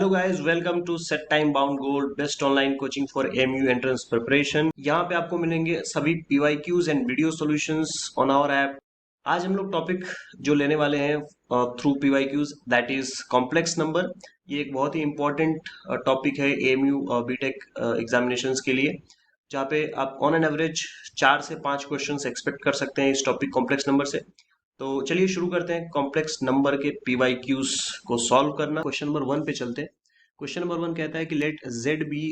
Hello guys, welcome to set time bound gold best online coaching for MU entrance preparation. यहाँ पे आपको मिलेंगे सभी PYQs and video solutions on our app. आज हम लोग टॉपिक जो लेने वाले हैं through PYQs, that is complex number. ये एक बहुत ही इंपॉर्टेंट टॉपिक है एमयू बीटेक एग्जामिनेशंस के लिए, जहाँ पे आप ऑन एन एवरेज 4 से 5 क्वेश्चंस एक्सपेक्ट कर सकते हैं इस टॉपिक कॉम्प्लेक्स नंबर से। तो चलिए शुरू करते हैं कॉम्प्लेक्स नंबर के पीवाईक्यूज को सॉल्व करना। क्वेश्चन नंबर 1 पे चलते हैं। क्वेश्चन नंबर 1 कहता है कि let z be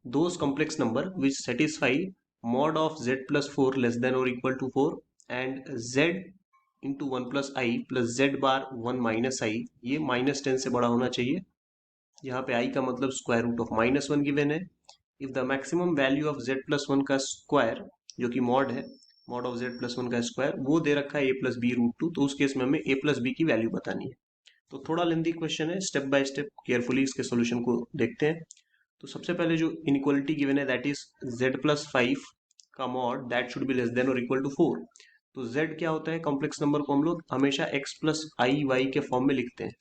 those complex number which satisfy mod of z plus 4 less than और equal to 4 and z into 1 plus I plus Z bar 1 minus I, ये -10 से बड़ा होना चाहिए। यहाँ पे i का मतलब स्क्वायर रूट ऑफ -1 गिवन है। If the maximum value of z plus 1 का स्क्वायर, जो कि मॉड है, मॉड ऑफ z प्लस 1 का स्क्वायर, वो दे रखा है a प्लस बी रूट 2, तो उस केस में हमें a प्लस बी की वैल्यू बतानी है। तो थोड़ा लेंथी क्वेश्चन है, स्टेप बाय स्टेप केयरफुली इसके सॉल्यूशन को देखते हैं। तो सबसे पहले जो इनइक्वालिटी गिवन है दैट इज z प्लस 5 का mod that should be less than और इक्वल टू 4। तो z क्या होता है, कॉम्प्लेक्स नंबर को हम लोग हमेशा x प्लस आई वाई के फॉर्म में लिखते हैं।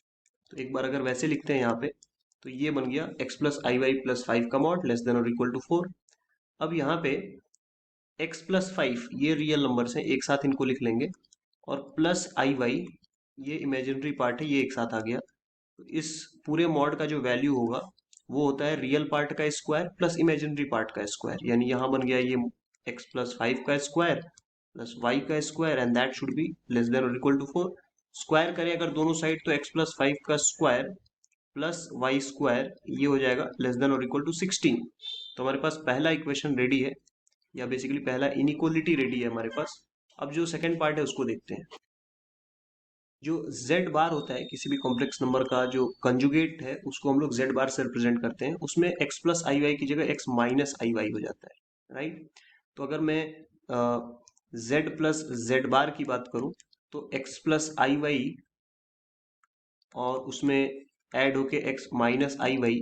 तो एक बार अगर वैसे लिखते हैं यहाँ पे, तो ये बन गया x प्लस आई वाई प्लस 5 का मॉड लेस देन और इक्वल टू 4। अब यहाँ पे x प्लस 5 ये रियल नंबर्स हैं, एक साथ इनको लिख लेंगे, और प्लस आई वाई ये इमेजिनरी पार्ट है, ये एक साथ आ गया। तो इस पूरे मॉड का जो वैल्यू होगा वो होता है रियल पार्ट का स्क्वायर प्लस इमेजिनरी पार्ट का स्क्वायर, यानी यहाँ बन गया ये x प्लस 5 का स्क्वायर प्लस y का square and that should be less than और इक्वल टू 4। स्क्वायर करें अगर दोनों साइड तो x प्लस 5 का स्क्वायर प्लस वाई स्क्वायर, ये हो जाएगा लेस देन और इक्वल टू 16। तो हमारे पास पहला इक्वेशन रेडी है, या बेसिकली पहला इनइक्वालिटी रेडी है हमारे पास। अब जो सेकंड पार्ट है उसको देखते हैं। जो z बार होता है किसी भी कॉम्प्लेक्स नंबर का, जो कंजुगेट है उसको हम लोग z बार से रिप्रेजेंट करते हैं। उसमें x प्लस आई वाई की जगह x माइनस आई वाई हो जाता है, राइट। तो अगर मैं z प्लस जेड बार की बात करूं, तो x प्लस आई वाई और उसमें ऐड होके x माइनस आई वाई,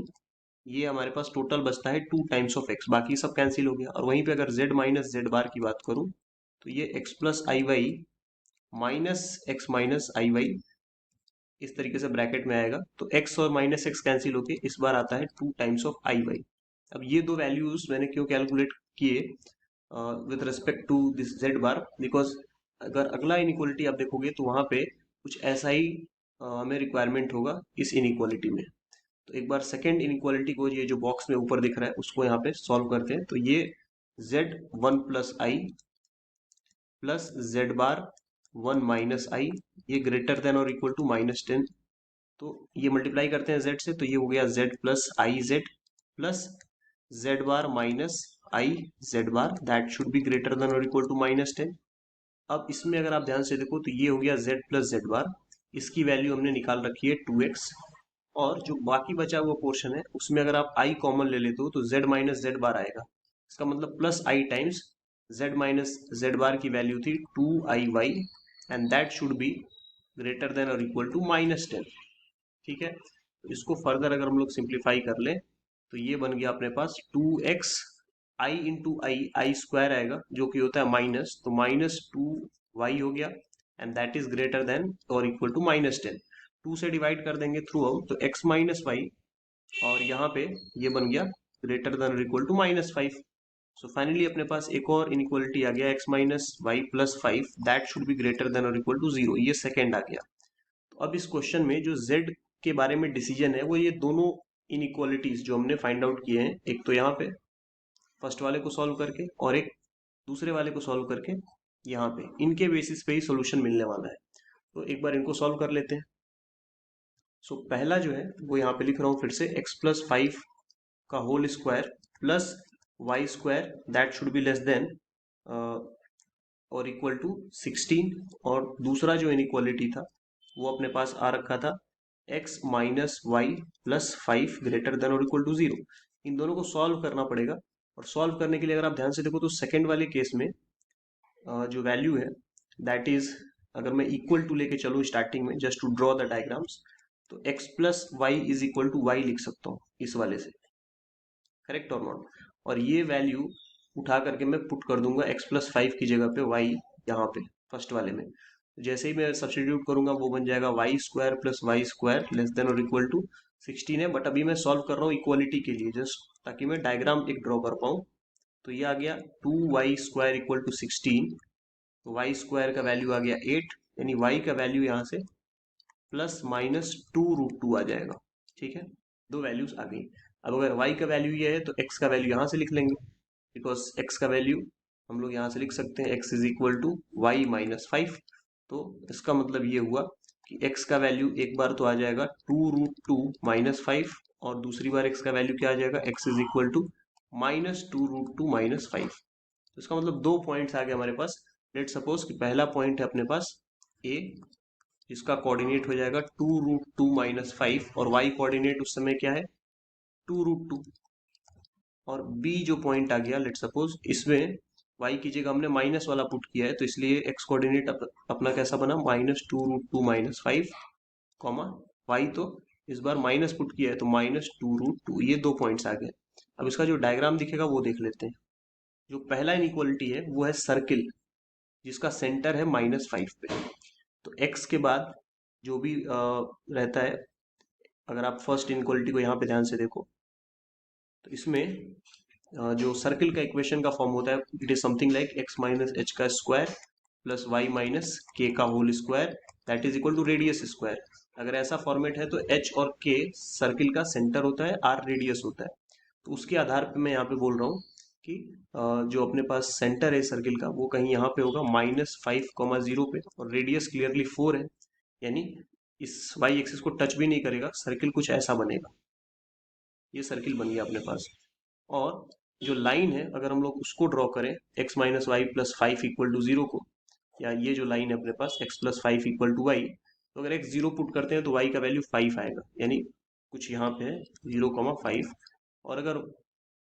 ये हमारे पास टोटल बचता है 2 टाइम्स ऑफ x, बाकी सब कैंसिल हो गया। और वहीं पे अगर z माइनस जेड बार की बात करूं, तो ये x plus I y minus x minus i Y इस तरीके से ब्रैकेट में आएगा। तो x और माइनस एक्स कैंसिल होके इस बार आता है 2 टाइम्स ऑफ आई वाई। अब ये दो वैल्यूज मैंने क्यों कैलकुलेट किए with respect to this z bar, because अगर अगला इनइक्वालिटी आप देखोगे तो वहां पे कुछ ऐसा ही हमें रिक्वायरमेंट होगा इस इनइक्वालिटी में। तो एक बार सेकेंड इनइक्वालिटी को, ये जो बॉक्स में ऊपर दिख रहा है, उसको यहाँ पे सॉल्व करते हैं। तो ये z1 plus I plus Z bar 1 minus I, ये ग्रेटर देन और इक्वल टू -10। तो ये मल्टीप्लाई करते हैं z से, तो ये हो गया z plus I Z plus Z bar minus I Z bar, that should be greater than और इक्वल टू -10। अब इसमें अगर आप ध्यान से देखो तो ये हो गया z प्लस जेड बार, इसकी वैल्यू हमने निकाल रखी है 2x। और जो बाकी बचा हुआ पोर्शन है उसमें अगर आप i कॉमन ले लेते हो तो z माइनस जेड बार आएगा। इसका मतलब plus i times z minus Z bar की वैल्यू थी 2i y and that should be greater than और इक्वल टू -10। ठीक है, तो इसको फर्दर अगर हम लोग सिंप्लीफाई कर ले, तो ये बन गया अपने पास 2x I into i square आएगा जो कि होता है माइनस, तो -2y हो गया and that is greater than और इक्वल टू -10। 2 से डिवाइड कर देंगे थ्रू आउट, तो x माइनस वाई, और यहाँ पे ये बन गया ग्रेटर देन और इक्वल टू -5। सो फाइनली अपने पास एक और इनइक्वालिटी आ गया, x minus Y plus 5 that should be greater than और इक्वल टू 0, ये सेकेंड आ गया। तो अब इस क्वेश्चन में जो z के बारे में डिसीजन है वो ये दोनों इनइक्वालिटीज जो हमने फाइंड आउट किए हैं, एक तो यहाँ पे फर्स्ट वाले को सॉल्व करके और एक दूसरे वाले को सॉल्व करके, यहाँ पे इनके बेसिस पे ही सोल्यूशन मिलने वाला है। तो एक बार इनको सॉल्व कर लेते हैं। सो पहला जो है वो यहाँ पे लिख रहा हूँ फिर से, x प्लस 5 का whole square plus Y square that should be less than और इक्वल टू 16। और दूसरा जो इनइक्वालिटी था वो अपने पास आ रखा था x minus Y plus 5 greater than और इक्वल टू 0। इन दोनों को सॉल्व करना पड़ेगा, और सॉल्व करने के लिए अगर आप ध्यान से देखो तो सेकेंड वाले केस में जो वैल्यू है दैट इज, अगर मैं इक्वल टू लेके चलूँ स्टार्टिंग में just to draw the diagrams, तो x plus y is equal to y लिख सकता हूँ इस वाले से, करेक्ट और नॉट। और ये वैल्यू उठा करके मैं पुट कर दूंगा x प्लस 5 की जगह पे y यहाँ पे फर्स्ट वाले में। जैसे ही मैं सब्सटीट्यूट करूंगा वो बन जाएगा y square plus Y square less than और इक्वल टू 16 है, बट अभी मैं सॉल्व कर रहा हूँ इक्वालिटी के लिए, जस्ट ताकि मैं डायग्राम एक ड्रॉ कर पाऊँ। तो ये आ गया 2y² इक्वल टू 16। तो वाई स्क्वायर का वैल्यू आ गया 8, यानी वाई का वैल्यू यहाँ से प्लस माइनस 2√2 आ जाएगा। ठीक है, दो वैल्यूज आ गई। अब अगर वाई का वैल्यू ये है तो एक्स का वैल्यू यहाँ से लिख लेंगे, बिकॉज एक्स का वैल्यू हम लोग यहाँ से लिख सकते हैं x is equal to y minus 5। तो इसका मतलब ये हुआ कि एक्स का वैल्यू एक बार तो आ जाएगा 2√2 माइनस 5, और दूसरी बार एक्स का वैल्यू क्या आ जाएगा, x is equal to minus 2√2 minus 5। तो इसका मतलब दो पॉइंट्स आ गए हमारे पास। लेट सपोज कि पहला पॉइंट है अपने पास ए, जिसका कोऑर्डिनेट हो जाएगा 2√2 माइनस 5, और वाई कोऑर्डिनेट उस समय क्या है 2√2। और बी जो पॉइंट आ गया, लेट सपोज इसमें वाई की जगह हमने माइनस वाला पुट किया है, तो इसलिए एक्स कोऑर्डिनेट अपना कैसा बना -2√2 माइनस 5, कॉमा वाई तो इस बार माइनस पुट किया है तो -2√2। ये दो पॉइंट्स आ गए। अब इसका जो डायग्राम दिखेगा वो देख लेते हैं। जो पहला इनइक्वालिटी है वो है सर्किल, जिसका सेंटर है -5 पे। तो x के बाद जो भी रहता है, अगर आप फर्स्ट इनइक्वालिटी को यहाँ पे ध्यान से देखो, तो इसमें जो सर्किल का इक्वेशन का फॉर्म होता है, it is something like x minus h का square plus y minus k का whole square that is equal to radius square. अगर ऐसा फॉर्मेट है तो h और k सर्किल का सेंटर होता है, r रेडियस होता है। तो उसके आधार पे मैं यहाँ पे बोल रहा हूँ कि जो अपने पास सेंटर है सर्किल का वो कहीं यहाँ पे होगा -5,0 पे, और रेडियस क्लियरली 4 है, यानी इस वाई एक्सिस को टच भी नहीं करेगा, सर्किल कुछ ऐसा बनेगा। ये सर्किल बन गया अपने पास। और जो लाइन है अगर हम लोग उसको ड्रॉ करें x minus Y plus 5 equal to 0 को, या ये जो लाइन है अपने पास x plus 5 equal to y, तो अगर x 0 पुट करते हैं तो y का वैल्यू 5 आएगा, यानी कुछ यहाँ पे है 0,5। और अगर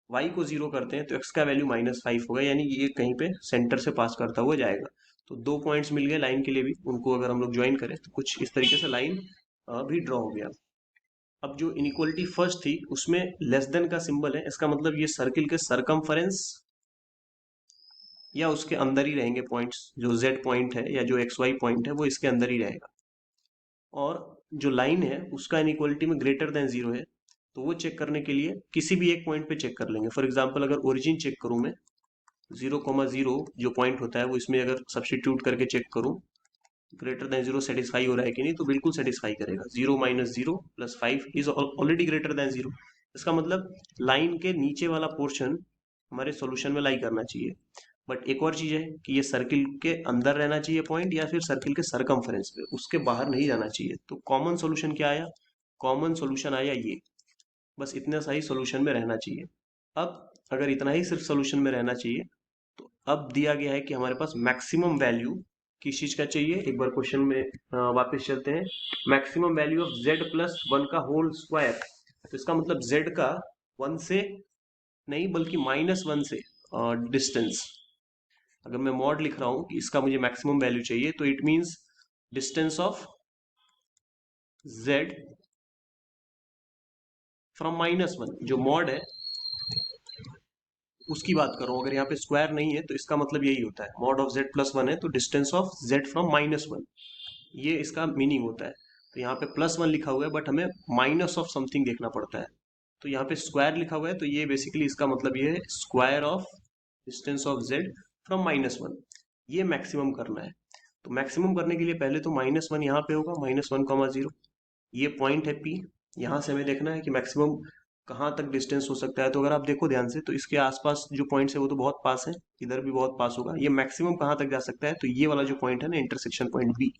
y को 0 करते हैं तो x का वैल्यू -5 होगा, यानी ये कहीं पे सेंटर से पास करता हुआ जाएगा। तो दो पॉइंट्स मिल गए लाइन के लिए भी, उनको अगर हम लोग ज्वाइन करें तो कुछ इस तरीके से लाइन भी ड्रॉ हो गया। अब जो इनइक्वालिटी फर्स्ट थी उसमें लेस देन का सिंबल है, इसका मतलब ये सर्किल के सरकमफेरेंस या उसके अंदर ही रहेंगे पॉइंट्स। जो z पॉइंट है या जो xy पॉइंट है वो इसके अंदर ही रहेगा। और जो लाइन है उसका इनइक्वालिटी में ग्रेटर देन 0 है, तो वो चेक करने के लिए किसी भी एक पॉइंट पे चेक कर लेंगे। फॉर एग्जांपल अगर ओरिजिन चेक करूं मैं, 0,0 जो पॉइंट होता है वो इसमें अगर सब्सटीट्यूट करके चेक करूं ग्रेटर देन 0 सेटिस्फाई हो रहा है कि नहीं, तो बिल्कुल सेटिस्फाई करेगा। 0 minus 0 plus 5 is already greater than 0। इसका मतलब लाइन के नीचे वाला पोर्शन हमारे सॉल्यूशन में लाई करना चाहिए। बट एक और चीज है कि ये सर्किल के अंदर रहना चाहिए पॉइंट, या फिर सर्किल के सरकमफेरेंस पे, उसके बाहर नहीं जाना चाहिए। तो कॉमन सॉल्यूशन क्या आया, कॉमन सॉल्यूशन आया ये, बस इतना सा ही सॉल्यूशन में रहना चाहिए। अब अगर इतना ही सिर्फ सॉल्यूशन में रहना चाहिए, तो अब दिया गया है कि हमारे पास मैक्सिमम वैल्यू किस चीज का चाहिए। एक बार क्वेश्चन में वापस चलते हैं। Maximum value of z plus 1 का होल स्क्वायर, तो इसका मतलब z का 1 से नहीं बल्कि -1 से डिस्टेंस। अगर मैं मॉड लिख रहा हूं कि इसका मुझे मैक्सिमम वैल्यू चाहिए, तो it means distance of z from -1। जो मॉड है उसकी बात कर रहा हूँ। अगर यहाँ पे स्क्वायर नहीं है तो इसका मतलब यही होता है, मॉड ऑफ z प्लस 1 है तो डिस्टेंस ऑफ z फ्रॉम -1, ये इसका मीनिंग होता है। तो यहाँ पे +1 लिखा हुआ है बट हमें माइनस ऑफ समथिंग देखना पड़ता है, तो यहाँ पे स्क्वायर लिखा हुआ है, तो ये बेसिकली इसका मतलब ये है square of distance of z from -1। ये मैक्सिमम करना है। तो मैक्सिमम करने के लिए पहले तो -1 यहाँ पे होगा, -1,0। ये पॉइंट है P, यहाँ से हमें देखना है कि मैक्सिमम कहाँ तक डिस्टेंस हो सकता है। तो अगर आप देखो ध्यान से तो इसके आसपास जो पॉइंट्स है वो तो बहुत पास है, इधर भी बहुत पास होगा। ये मैक्सिमम कहाँ तक जा सकता है, तो ये वाला जो पॉइंट है ना इंटरसेक्शन पॉइंट बी,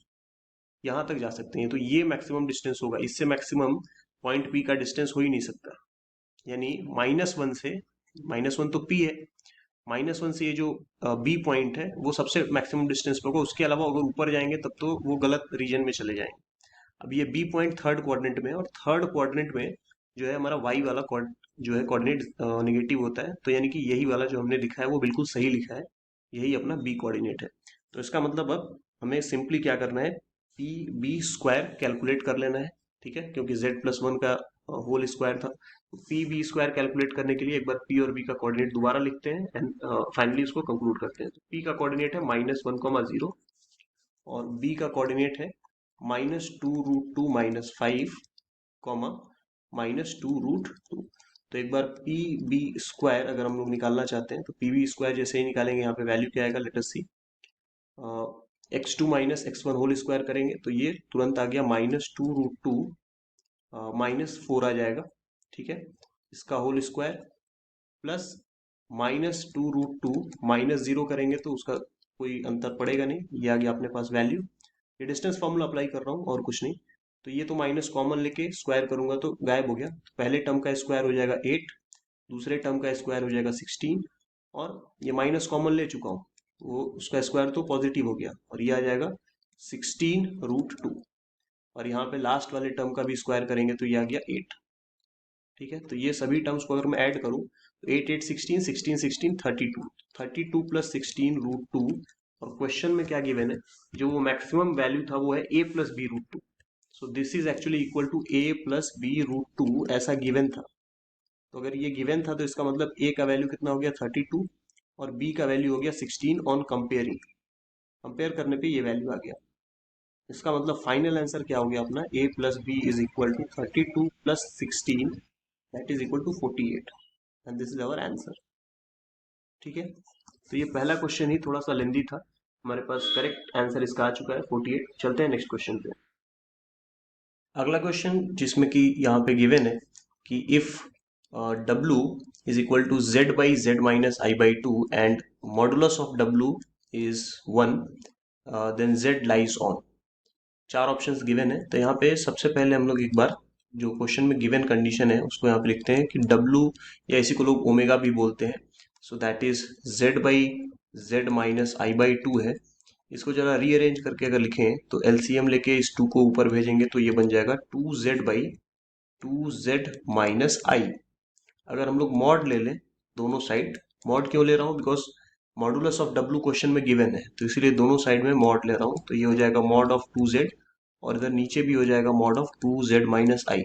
यहाँ तक जा सकते हैं। तो ये मैक्सिमम डिस्टेंस होगा, इससे मैक्सिमम पॉइंट बी का डिस्टेंस हो ही नहीं सकता। यानी -1 से, -1 तो P है, -1 से ये जो बी पॉइंट है वो सबसे मैक्सिमम डिस्टेंस पे होगा। उसके अलावा अगर ऊपर जाएंगे तब तो वो गलत रीजन में चले जाएंगे। अब ये बी पॉइंट थर्ड क्वाड्रेंट में है, और थर्ड क्वाड्रेंट में जो है हमारा वाई वाला जो है कोऑर्डिनेट नेगेटिव होता है, तो यानी कि यही वाला जो हमने लिखा है वो बिल्कुल सही लिखा है, यही अपना बी कोऑर्डिनेट है। तो इसका मतलब अब हमें सिंपली क्या करना है, पी बी स्क्वायर कैलकुलेट कर लेना है। ठीक है, क्योंकि z प्लस 1 का होल स्क्वायर था। तो पी बी स्क्वायर कैलकुलेट करने के लिए एक बार पी और बी का कोऑर्डिनेट दोबारा लिखते हैं एंड फाइनली उसको कंक्लूड करते हैं। तो पी का कोऑर्डिनेट है -1,0 और बी का कोऑर्डिनेट है -2√2 -5, -2√2। तो एक बार पी बी स्क्वायर अगर हम लोग निकालना चाहते हैं तो पी बी स्क्वायर जैसे ही निकालेंगे, यहाँ पे वैल्यू क्या आएगा, let us see. x2 minus x1 whole square करेंगे तो ये तुरंत आ गया -2√2 -4 आ जाएगा, ठीक है। इसका होल स्क्वायर प्लस -2√2 -0 करेंगे तो उसका कोई अंतर पड़ेगा नहीं, ये आ गया अपने पास वैल्यू। ये डिस्टेंस फॉर्मूला अप्लाई कर रहा हूँ और कुछ नहीं। तो ये तो माइनस कॉमन लेके स्क्वायर करूंगा तो गायब हो गया। तो पहले टर्म का स्क्वायर हो जाएगा 8, दूसरे टर्म का स्क्वायर हो जाएगा 16, और ये माइनस कॉमन ले चुका हूँ, वो उसका स्क्वायर तो पॉजिटिव हो गया और ये आ जाएगा 16√2। और यहाँ पे लास्ट वाले टर्म का भी स्क्वायर करेंगे तो ये आ गया 8, ठीक है। तो ये सभी टर्म्स को अगर मैं ऐड करूँ तो 8 8 16 16 16 32, 32 प्लस 16√2। और क्वेश्चन में क्या गिवन है, जो वो मैक्सिमम वैल्यू था वो है a+b√2। So this is actually equal to a+b√2, ऐसा गिवन था। तो अगर ये गिवन था तो इसका मतलब a का वैल्यू कितना हो गया 32 और b का वैल्यू हो गया 16 ऑन कंपेयरिंग। कंपेयर करने पे ये वैल्यू आ गया। इसका मतलब फाइनल आंसर क्या हो गया अपना, a+b is equal to 32 plus 16, that is equal to 48, and this is our answer, ठीक है। तो ये पहला क्वेश्चन ही थोड़ा सा लेंदी था, हमारे पास करेक्ट आंसर इसका आ चुका है 48। चलते हैं नेक्स्ट क्वेश्चन पे। अगला क्वेश्चन जिसमें कि यहाँ पे गिवन है कि if w is equal to z by z minus i by two and modulus of w is 1, then z lies on. चार ऑप्शंस गिवन है। तो यहाँ पे सबसे पहले हम लोग एक बार जो क्वेश्चन में गिवन कंडीशन है उसको यहाँ पे लिखते हैं कि w, या इसी को लोग ओमेगा भी बोलते हैं, so that is z by z minus i by to है। इसको जरा रीअरेंज करके अगर लिखें तो एलसीएम लेके इस 2 को ऊपर भेजेंगे तो ये बन जाएगा 2z बाई 2z माइनस आई। अगर हम लोग मॉड ले लें दोनों साइड, मॉड क्यों ले रहा हूँ, because modulus of w question में गिवन है तो इसीलिए दोनों साइड में मॉड ले रहा हूँ। तो ये हो जाएगा मॉड ऑफ 2z, और इधर नीचे भी हो जाएगा मॉड ऑफ 2z माइनस आई।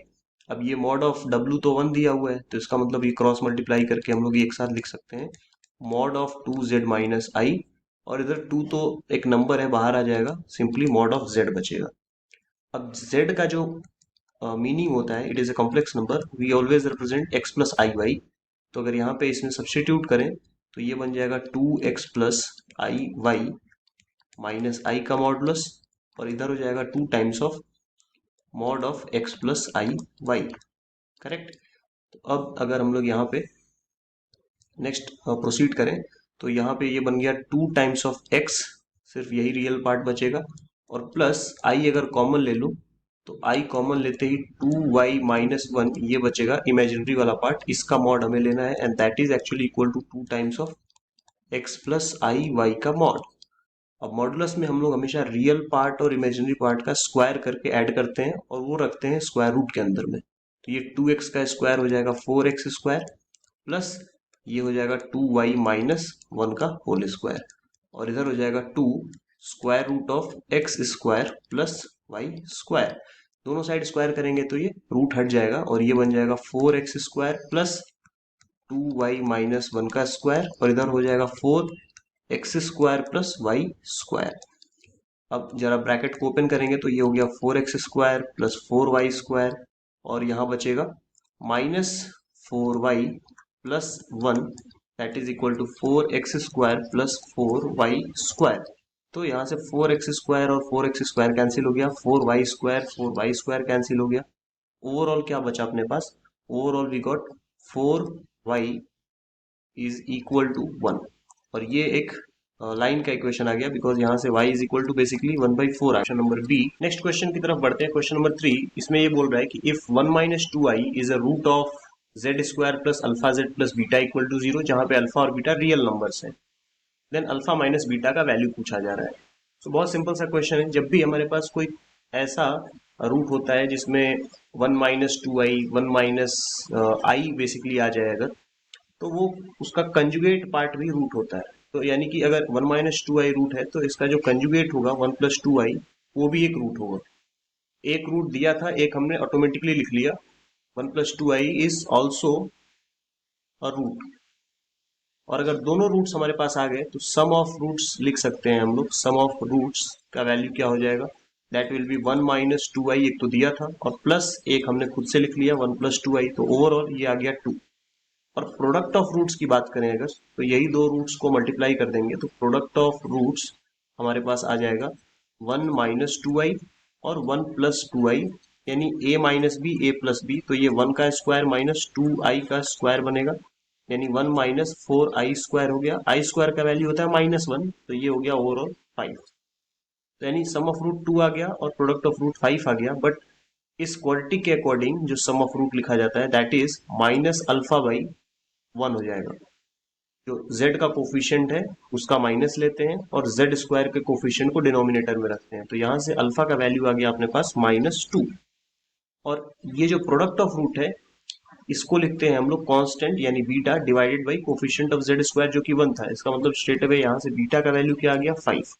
अब ये मॉड ऑफ w तो 1 दिया हुआ है तो इसका मतलब ये क्रॉस मल्टीप्लाई करके हम लोग ये एक साथ लिख सकते हैं मॉड ऑफ 2z माइनस आई, और इधर 2 तो एक नंबर है बाहर आ जाएगा, सिंपली मॉड ऑफ z बचेगा। अब z का जो मीनिंग होता है, it is a complex number, we always represent x plus I y. तो अगर यहाँ पे इसमें सब्सटीट्यूट करें तो ये बन जाएगा 2x plus I y minus i का मॉडुलस, और इधर हो जाएगा 2 times of mod of x plus I y, correct. तो अब अगर हम लोग यहाँ पे नेक्स्ट प्रोसीड करें तो यहाँ पे ये बन गया 2 टाइम्स ऑफ x, सिर्फ यही रियल पार्ट बचेगा, और प्लस आई अगर कॉमन ले लूँ तो आई कॉमन लेते ही 2y माइनस 1 ये बचेगा इमेजिनरी वाला पार्ट, इसका मॉड हमें लेना है, and that is actually equal to 2 times of x plus I y का मॉड। अब मॉडुलस में हम लोग हमेशा रियल पार्ट और इमेजिनरी पार्ट का स्क्वायर करके ऐड करते हैं और वो रखते हैं स्क्वायर रूट के अंदर में। तो ये 2x का स्क्वायर हो जाएगा 4x स्क्वायर, प्लस ये हो जाएगा 2y माइनस 1 का होल स्क्वायर, और इधर हो जाएगा 2 स्क्वायर रूट ऑफ x स्क्वायर प्लस y स्क्वायर। दोनों साइड स्क्वायर करेंगे तो ये रूट हट जाएगा और ये बन जाएगा 4x square plus 2y minus 1 का स्क्वायर, और इधर हो जाएगा 4x square plus Y square. अब जरा ब्रैकेट को ओपन करेंगे तो ये हो गया 4x square plus 4y square, और यहाँ बचेगा minus 4y plus 1, that is equal to 4x square plus 4y square. तो यहाँ से 4x स्क्वायर और 4x स्क्वायर कैंसिल हो गया, 4y स्क्वायर कैंसिल हो गया। ओवरऑल क्या बचा अपने पास, overall we got 4y is equal to 1, और ये एक लाइन का इक्वेशन आ गया बिकॉज यहाँ से y is equal to basically 1/4। Option number B. Next question की तरफ बढ़ते हैं, क्वेश्चन नंबर 3। इसमें ये बोल रहा है कि if 1 minus 2i is a root of z square plus alpha z plus beta equal to 0, जहाँ पे अल्फा और बीटा रियल नंबर्स हैं, देन अल्फा माइनस बीटा का वैल्यू पूछा जा रहा है। तो बहुत सिंपल सा क्वेश्चन है, जब भी हमारे पास कोई ऐसा रूट होता है जिसमें 1 minus 2i 1 minus I basically आ जाए अगर, तो वो उसका कंजुगेट पार्ट भी रूट होता है। तो यानी कि अगर 1 माइनस 2i रूट है तो इसका जो कंजुगेट होगा 1 प्लस 2i वो भी एक रूट होगा। एक रूट दिया था, एक हमने ऑटोमेटिकली लिख लिया, 1 plus 2i is also a root. और अगर दोनों रूट्स हमारे पास आ गए तो सम ऑफ रूट्स लिख सकते हैं हम लोग। सम ऑफ रूट्स का वैल्यू क्या हो जाएगा, that will be 1 minus two I, एक तो दिया था, और प्लस एक हमने खुद से लिख लिया 1 प्लस टू आई, तो ओवरऑल ये आ गया 2। और प्रोडक्ट ऑफ रूट्स की बात करें अगर, तो यही दो रूट्स को मल्टीप्लाई कर देंगे तो प्रोडक्ट ऑफ रूट्स हमारे पास आ जाएगा 1 माइनस टू आई और 1 प्लस टू आई, यानी a minus b a plus b, तो ये 1 का स्क्वायर माइनस 2i का स्क्वायर बनेगा, यानी 1 माइनस 4i स्क्वायर हो गया। आई स्क्वायर का वैल्यू होता है -1, तो ये हो गया ओवरऑल 5। तो यानी सम ऑफ रूट 2 आ गया और प्रोडक्ट ऑफ रूट 5 आ गया। बट इस क्वालिटी के अकॉर्डिंग जो सम ऑफ रूट लिखा जाता है that is minus alpha by 1 हो जाएगा। जो z का कोफिशिएंट है उसका माइनस लेते हैं और z स्क्वायर के कोफिशिएंट को डिनोमिनेटर में रखते हैं, तो यहाँ से अल्फा का वैल्यू आ गया अपने पास -2। और ये जो प्रोडक्ट ऑफ रूट है इसको लिखते हैं हम लोग कांस्टेंट, यानी beta divided by coefficient of z square जो कि 1 था। इसका मतलब स्ट्रेट अवे यहाँ से बीटा का वैल्यू क्या आ गया 5।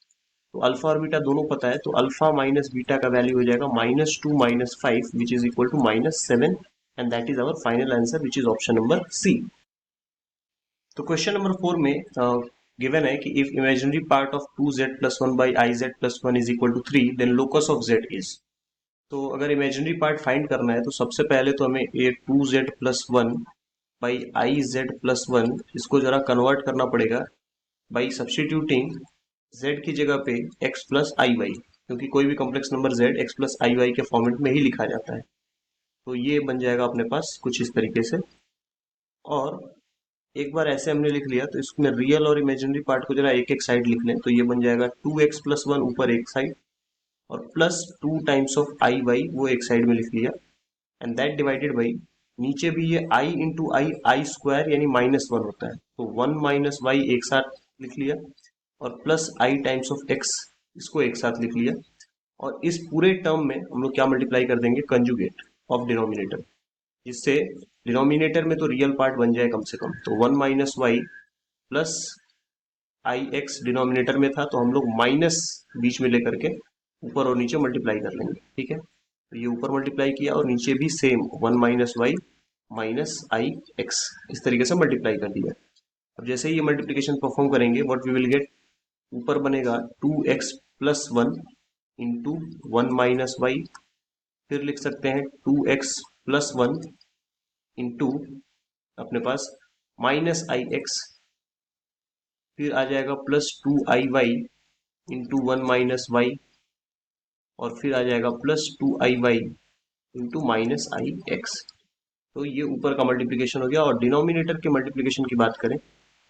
तो अल्फा और बीटा दोनों पता है, तो अल्फा माइनस बीटा का वैल्यू हो जाएगा -2 minus 5 which is equal to -7, and that is our final answer which is option number C. तो क्वेश्चन नंबर 4 में गिवन है कि if imaginary part of 2z plus 1 by I Z plus 1 is equal to 3 then locus of z is. तो अगर imaginary part find करना है तो सबसे पहले तो हमें ये 2z plus 1 by I Z plus 1 इसको जरा कन्वर्ट करना पड़ेगा बाई सब्सटीट्यूटिंग z की जगह पे x प्लस आई वाई, क्योंकि कोई भी complex number z x plus आई वाई के फॉर्मेट में ही लिखा जाता है। तो ये बन जाएगा अपने पास कुछ इस तरीके से। और एक बार ऐसे हमने लिख लिया तो इसमें रियल और इमेजिनरी पार्ट को जरा एक एक साइड लिख लें, तो ये बन जाएगा 2x प्लस 1 ऊपर एक साइड और plus 2 times of i y वो एक साइड में लिख लिया, एंड दैट डिवाइडेड बाई नीचे भी ये i इंटू आई स्क्वायर यानी -1 होता है, तो 1 माइनस वाई एक साथ लिख लिया और plus I times of x इसको एक साथ लिख लिया। और इस पूरे टर्म में हम लोग क्या मल्टीप्लाई कर देंगे कंजुगेट ऑफ डिनोमिनेटर, जिससे डिनोमिनेटर में तो रियल पार्ट बन जाए कम से कम। तो 1 minus Y plus i x denominator में था, तो हम लोग माइनस बीच में लेकर के ऊपर और नीचे मल्टीप्लाई कर लेंगे, ठीक है। तो ये ऊपर मल्टीप्लाई किया और नीचे भी same 1 minus y minus I x इस तरीके से मल्टीप्लाई कर दिया। अब जैसे ही ये मल्टीप्लिकेशन परफॉर्म करेंगे व्हाट वी विल गेट, ऊपर बनेगा 2x plus 1 into 1 minus Y, फिर लिख सकते हैं 2x प्लस 1 इंटू अपने पास माइनस आई एक्स, फिर आ जाएगा plus 2i y into 1 minus Y, और फिर आ जाएगा plus 2i y into minus I X. तो ये ऊपर का मल्टीप्लिकेशन हो गया। और डिनोमिनेटर के मल्टीप्लिकेशन की बात करें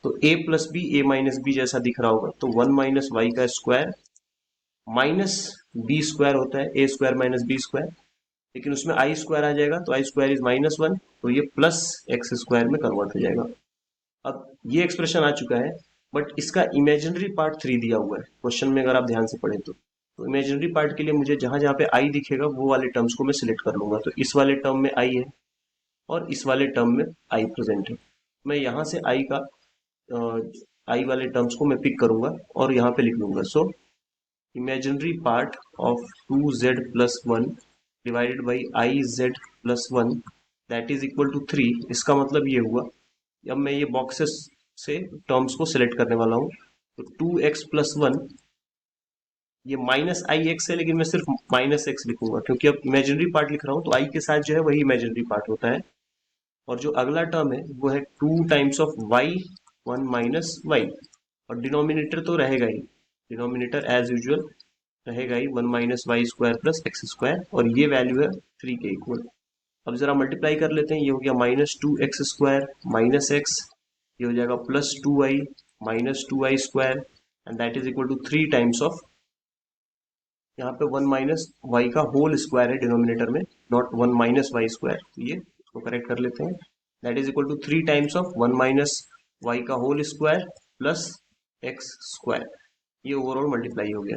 तो a plus b a minus b जैसा दिख रहा होगा, तो 1 माइनस वाई का स्क्वायर माइनस बी स्क्वायर होता है, a square minus b square, लेकिन उसमें आई स्क्वायर आ जाएगा तो आई स्क्वायर इज -1, तो ये प्लस एक्स स्क्वायर में कन्वर्ट हो जाएगा। अब ये एक्सप्रेशन आ चुका है, बट इसका इमेजिनरी पार्ट 3 दिया हुआ है क्वेश्चन में, अगर आप ध्यान से पढ़ें तो इमेजिनरी पार्ट के लिए मुझे जहां जहां पे आई दिखेगा वो वाले टर्म्स को मैं सिलेक्ट कर लूंगा। तो इस वाले टर्म में आई है और इस वाले टर्म में आई प्रेजेंट है, मैं यहाँ से आई का आई वाले टर्म्स को मैं पिक करूंगा और यहाँ पे लिख लूंगा। So imaginary part of 2z plus 1 divided by I Z plus 1 that is equal to 3। इसका मतलब ये हुआ, अब मैं ये बॉक्सेस से टर्म्स को सिलेक्ट करने वाला हूँ। तो 2x प्लस 1 ये माइनस आई एक्स है, लेकिन मैं सिर्फ माइनस एक्स लिखूंगा क्योंकि अब इमेजिनरी पार्ट लिख रहा हूँ, तो आई के साथ जो है वही इमेजिनरी पार्ट होता है। और जो अगला टर्म है वो है 2 times of y 1 minus Y, और डिनोमिनेटर तो रहेगा ही, डिनोमिनेटर एज यूजुअल रहेगा ही 1 minus Y square plus x square, और ये वैल्यू है 3 के इक्वल। अब जरा मल्टीप्लाई कर लेते हैं, ये हो गया -2x स्क्वायर माइनस एक्स, ये हो जाएगा plus 2y minus 2y square, and that is equal to 3 times of, यहाँ पे 1 माइनस वाई का होल स्क्वायर है डिनोमिनेटर में, नॉट 1 माइनस वाई स्क्वायर, तो ये इसको करेक्ट कर लेते हैं। That is equal to 3 times of 1 minus Y का whole square plus x square, ये ओवरऑल मल्टीप्लाई हो गया।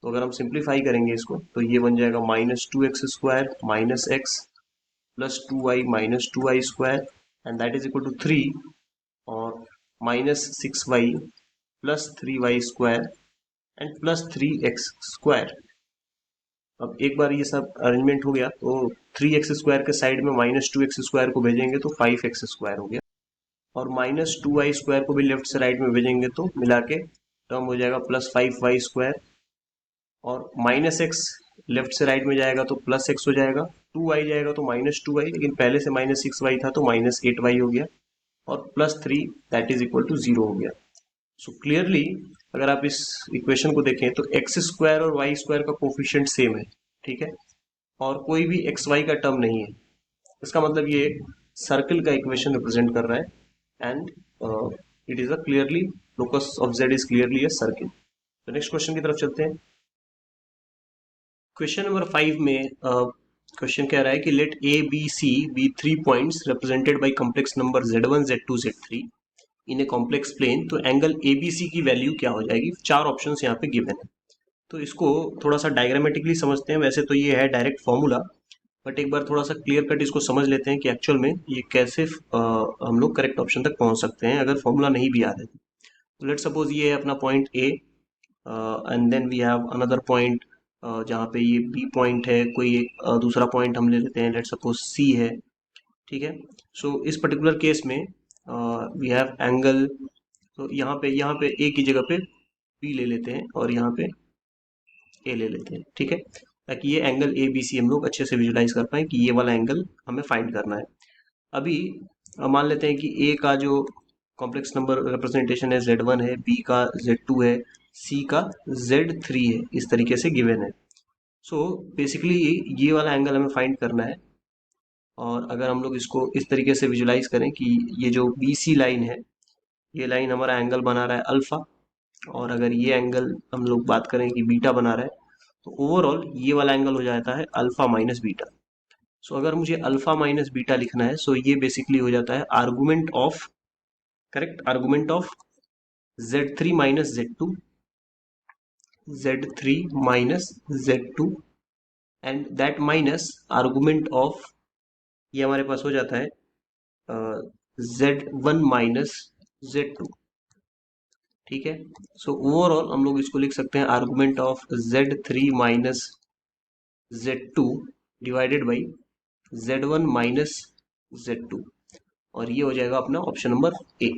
तो अगर हम सिंप्लीफाई करेंगे इसको तो ये बन जाएगा -2x square minus x plus 2y minus 2y square, and that is equal to 3, और -6y plus 3y square and plus 3x square. अब एक बार ये सब अरेंजमेंट हो गया तो 3x स्क्वायर के साइड में -2x स्क्वायर को भेजेंगे तो 5x स्क्वायर हो गया, और -2y स्क्वायर को भी लेफ्ट से राइट में भेजेंगे तो मिला के टर्म हो जाएगा +5y स्क्वायर, और -x लेफ्ट से राइट में जाएगा तो प्लस एक्स हो जाएगा, 2y जाएगा तो -2y, लेकिन पहले से -6y था तो -8y हो गया, और +3 दैट इज इक्वल टू 0 हो गया। सो क्लियरली अगर आप इस इक्वेशन को देखें तो एक्स स्क्वायर और वाई स्क्वायर का कोफिशिएंट सेम है, ठीक है, और कोई भी एक्स वाई का टर्म नहीं है। इसका मतलब ये सर्कल का इक्वेशन रिप्रेजेंट कर रहा है, and it is a clearly locus of Z is clearly a circle. तो नेक्स्ट क्वेश्चन की तरफ चलते हैं। क्वेश्चन नंबर 5 में क्वेश्चन कह रहा है कि let A B C be 3 points represented by complex number z1 z2 z3 in a complex plane, तो एंगल ए बी सी की वैल्यू क्या हो जाएगी। चार ऑप्शंस यहाँ पे गिवन है, तो इसको थोड़ा सा डायग्रामेटिकली समझते हैं। वैसे तो ये है डायरेक्ट फॉर्मूला, बट एक बार थोड़ा सा क्लियर कट इसको समझ लेते हैं कि एक्चुअल में ये कैसे हम लोग करेक्ट ऑप्शन तक पहुंच सकते हैं अगर फॉर्मूला नहीं भी याद है। तो लेट सपोज ये है अपना point A, and then we have another point जहाँ पे ये बी पॉइंट है, कोई एक दूसरा पॉइंट हम ले लेते हैं, लेट सपोज सी है, ठीक है। सो इस पर्टिकुलर केस में वी हैव एंगल, तो यहाँ पे ए की जगह पे बी ले लेते हैं और यहाँ पे ए ले लेते हैं, ठीक है, ताकि ये एंगल ए बी सी हम लोग अच्छे से विजुलाइज कर पाए कि ये वाला एंगल हमें फाइंड करना है। अभी मान लेते हैं कि ए का जो कॉम्प्लेक्स नंबर रिप्रेजेंटेशन है z1 है, बी का z2 है, सी का z3 है, इस तरीके से गिवन है। सो बेसिकली ये वाला एंगल हमें फाइंड करना है, और अगर हम लोग इसको इस तरीके से विजुलाइज करें कि ये जो बी सी लाइन है, ये लाइन हमारा एंगल बना रहा है अल्फा, और अगर ये एंगल हम लोग बात करें कि बीटा बना रहा है, तो ओवरऑल ये वाला एंगल हो जाता है अल्फा माइनस बीटा। सो अगर मुझे अल्फा माइनस बीटा लिखना है, सो ये बेसिकली हो जाता है argument of, correct, argument of z3 minus z2, z3 minus z2, and that minus argument of, ये हमारे पास हो जाता है z1 माइनस z2, ठीक है। सो ओवरऑल हम लोग इसको लिख सकते हैं argument of z3 minus z2 divided by z1 minus z2, और ये हो जाएगा अपना option number A.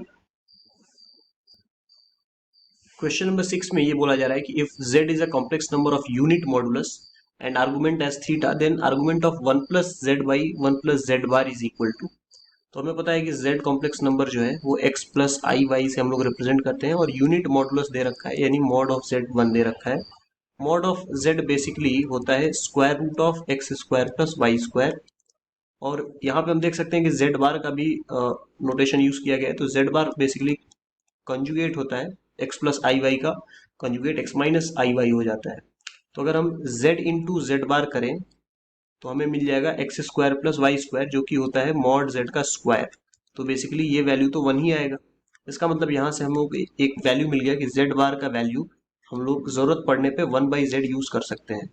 Question number 6 में ये बोला जा रहा है कि if z is a complex number of unit modulus and argument as theta, then argument of 1 plus z by 1 plus z bar is equal to. तो हमें पता है कि z कॉम्प्लेक्स नंबर जो है वो x प्लस आई वाई से हम लोग रिप्रेजेंट करते हैं, और यूनिट मॉडुलस दे रखा है, यानी मॉड ऑफ z1 दे रखा है। मॉड ऑफ z बेसिकली होता है square root of x square plus Y square, और यहाँ पे हम देख सकते हैं कि z बार का भी नोटेशन यूज किया गया है। तो z बार बेसिकली कंजुगेट होता है x प्लस आई वाई का, conjugate x minus i Y हो जाता है। तो अगर हम z इंटू जेड बार करें तो हमें मिल जाएगा x square plus Y square, जो कि होता है मॉड z का स्क्वायर। तो बेसिकली ये वैल्यू तो 1 ही आएगा। इसका मतलब यहाँ से हम लोग एक वैल्यू मिल गया कि z बार का वैल्यू हम लोग जरूरत पड़ने पे 1/z यूज कर सकते हैं।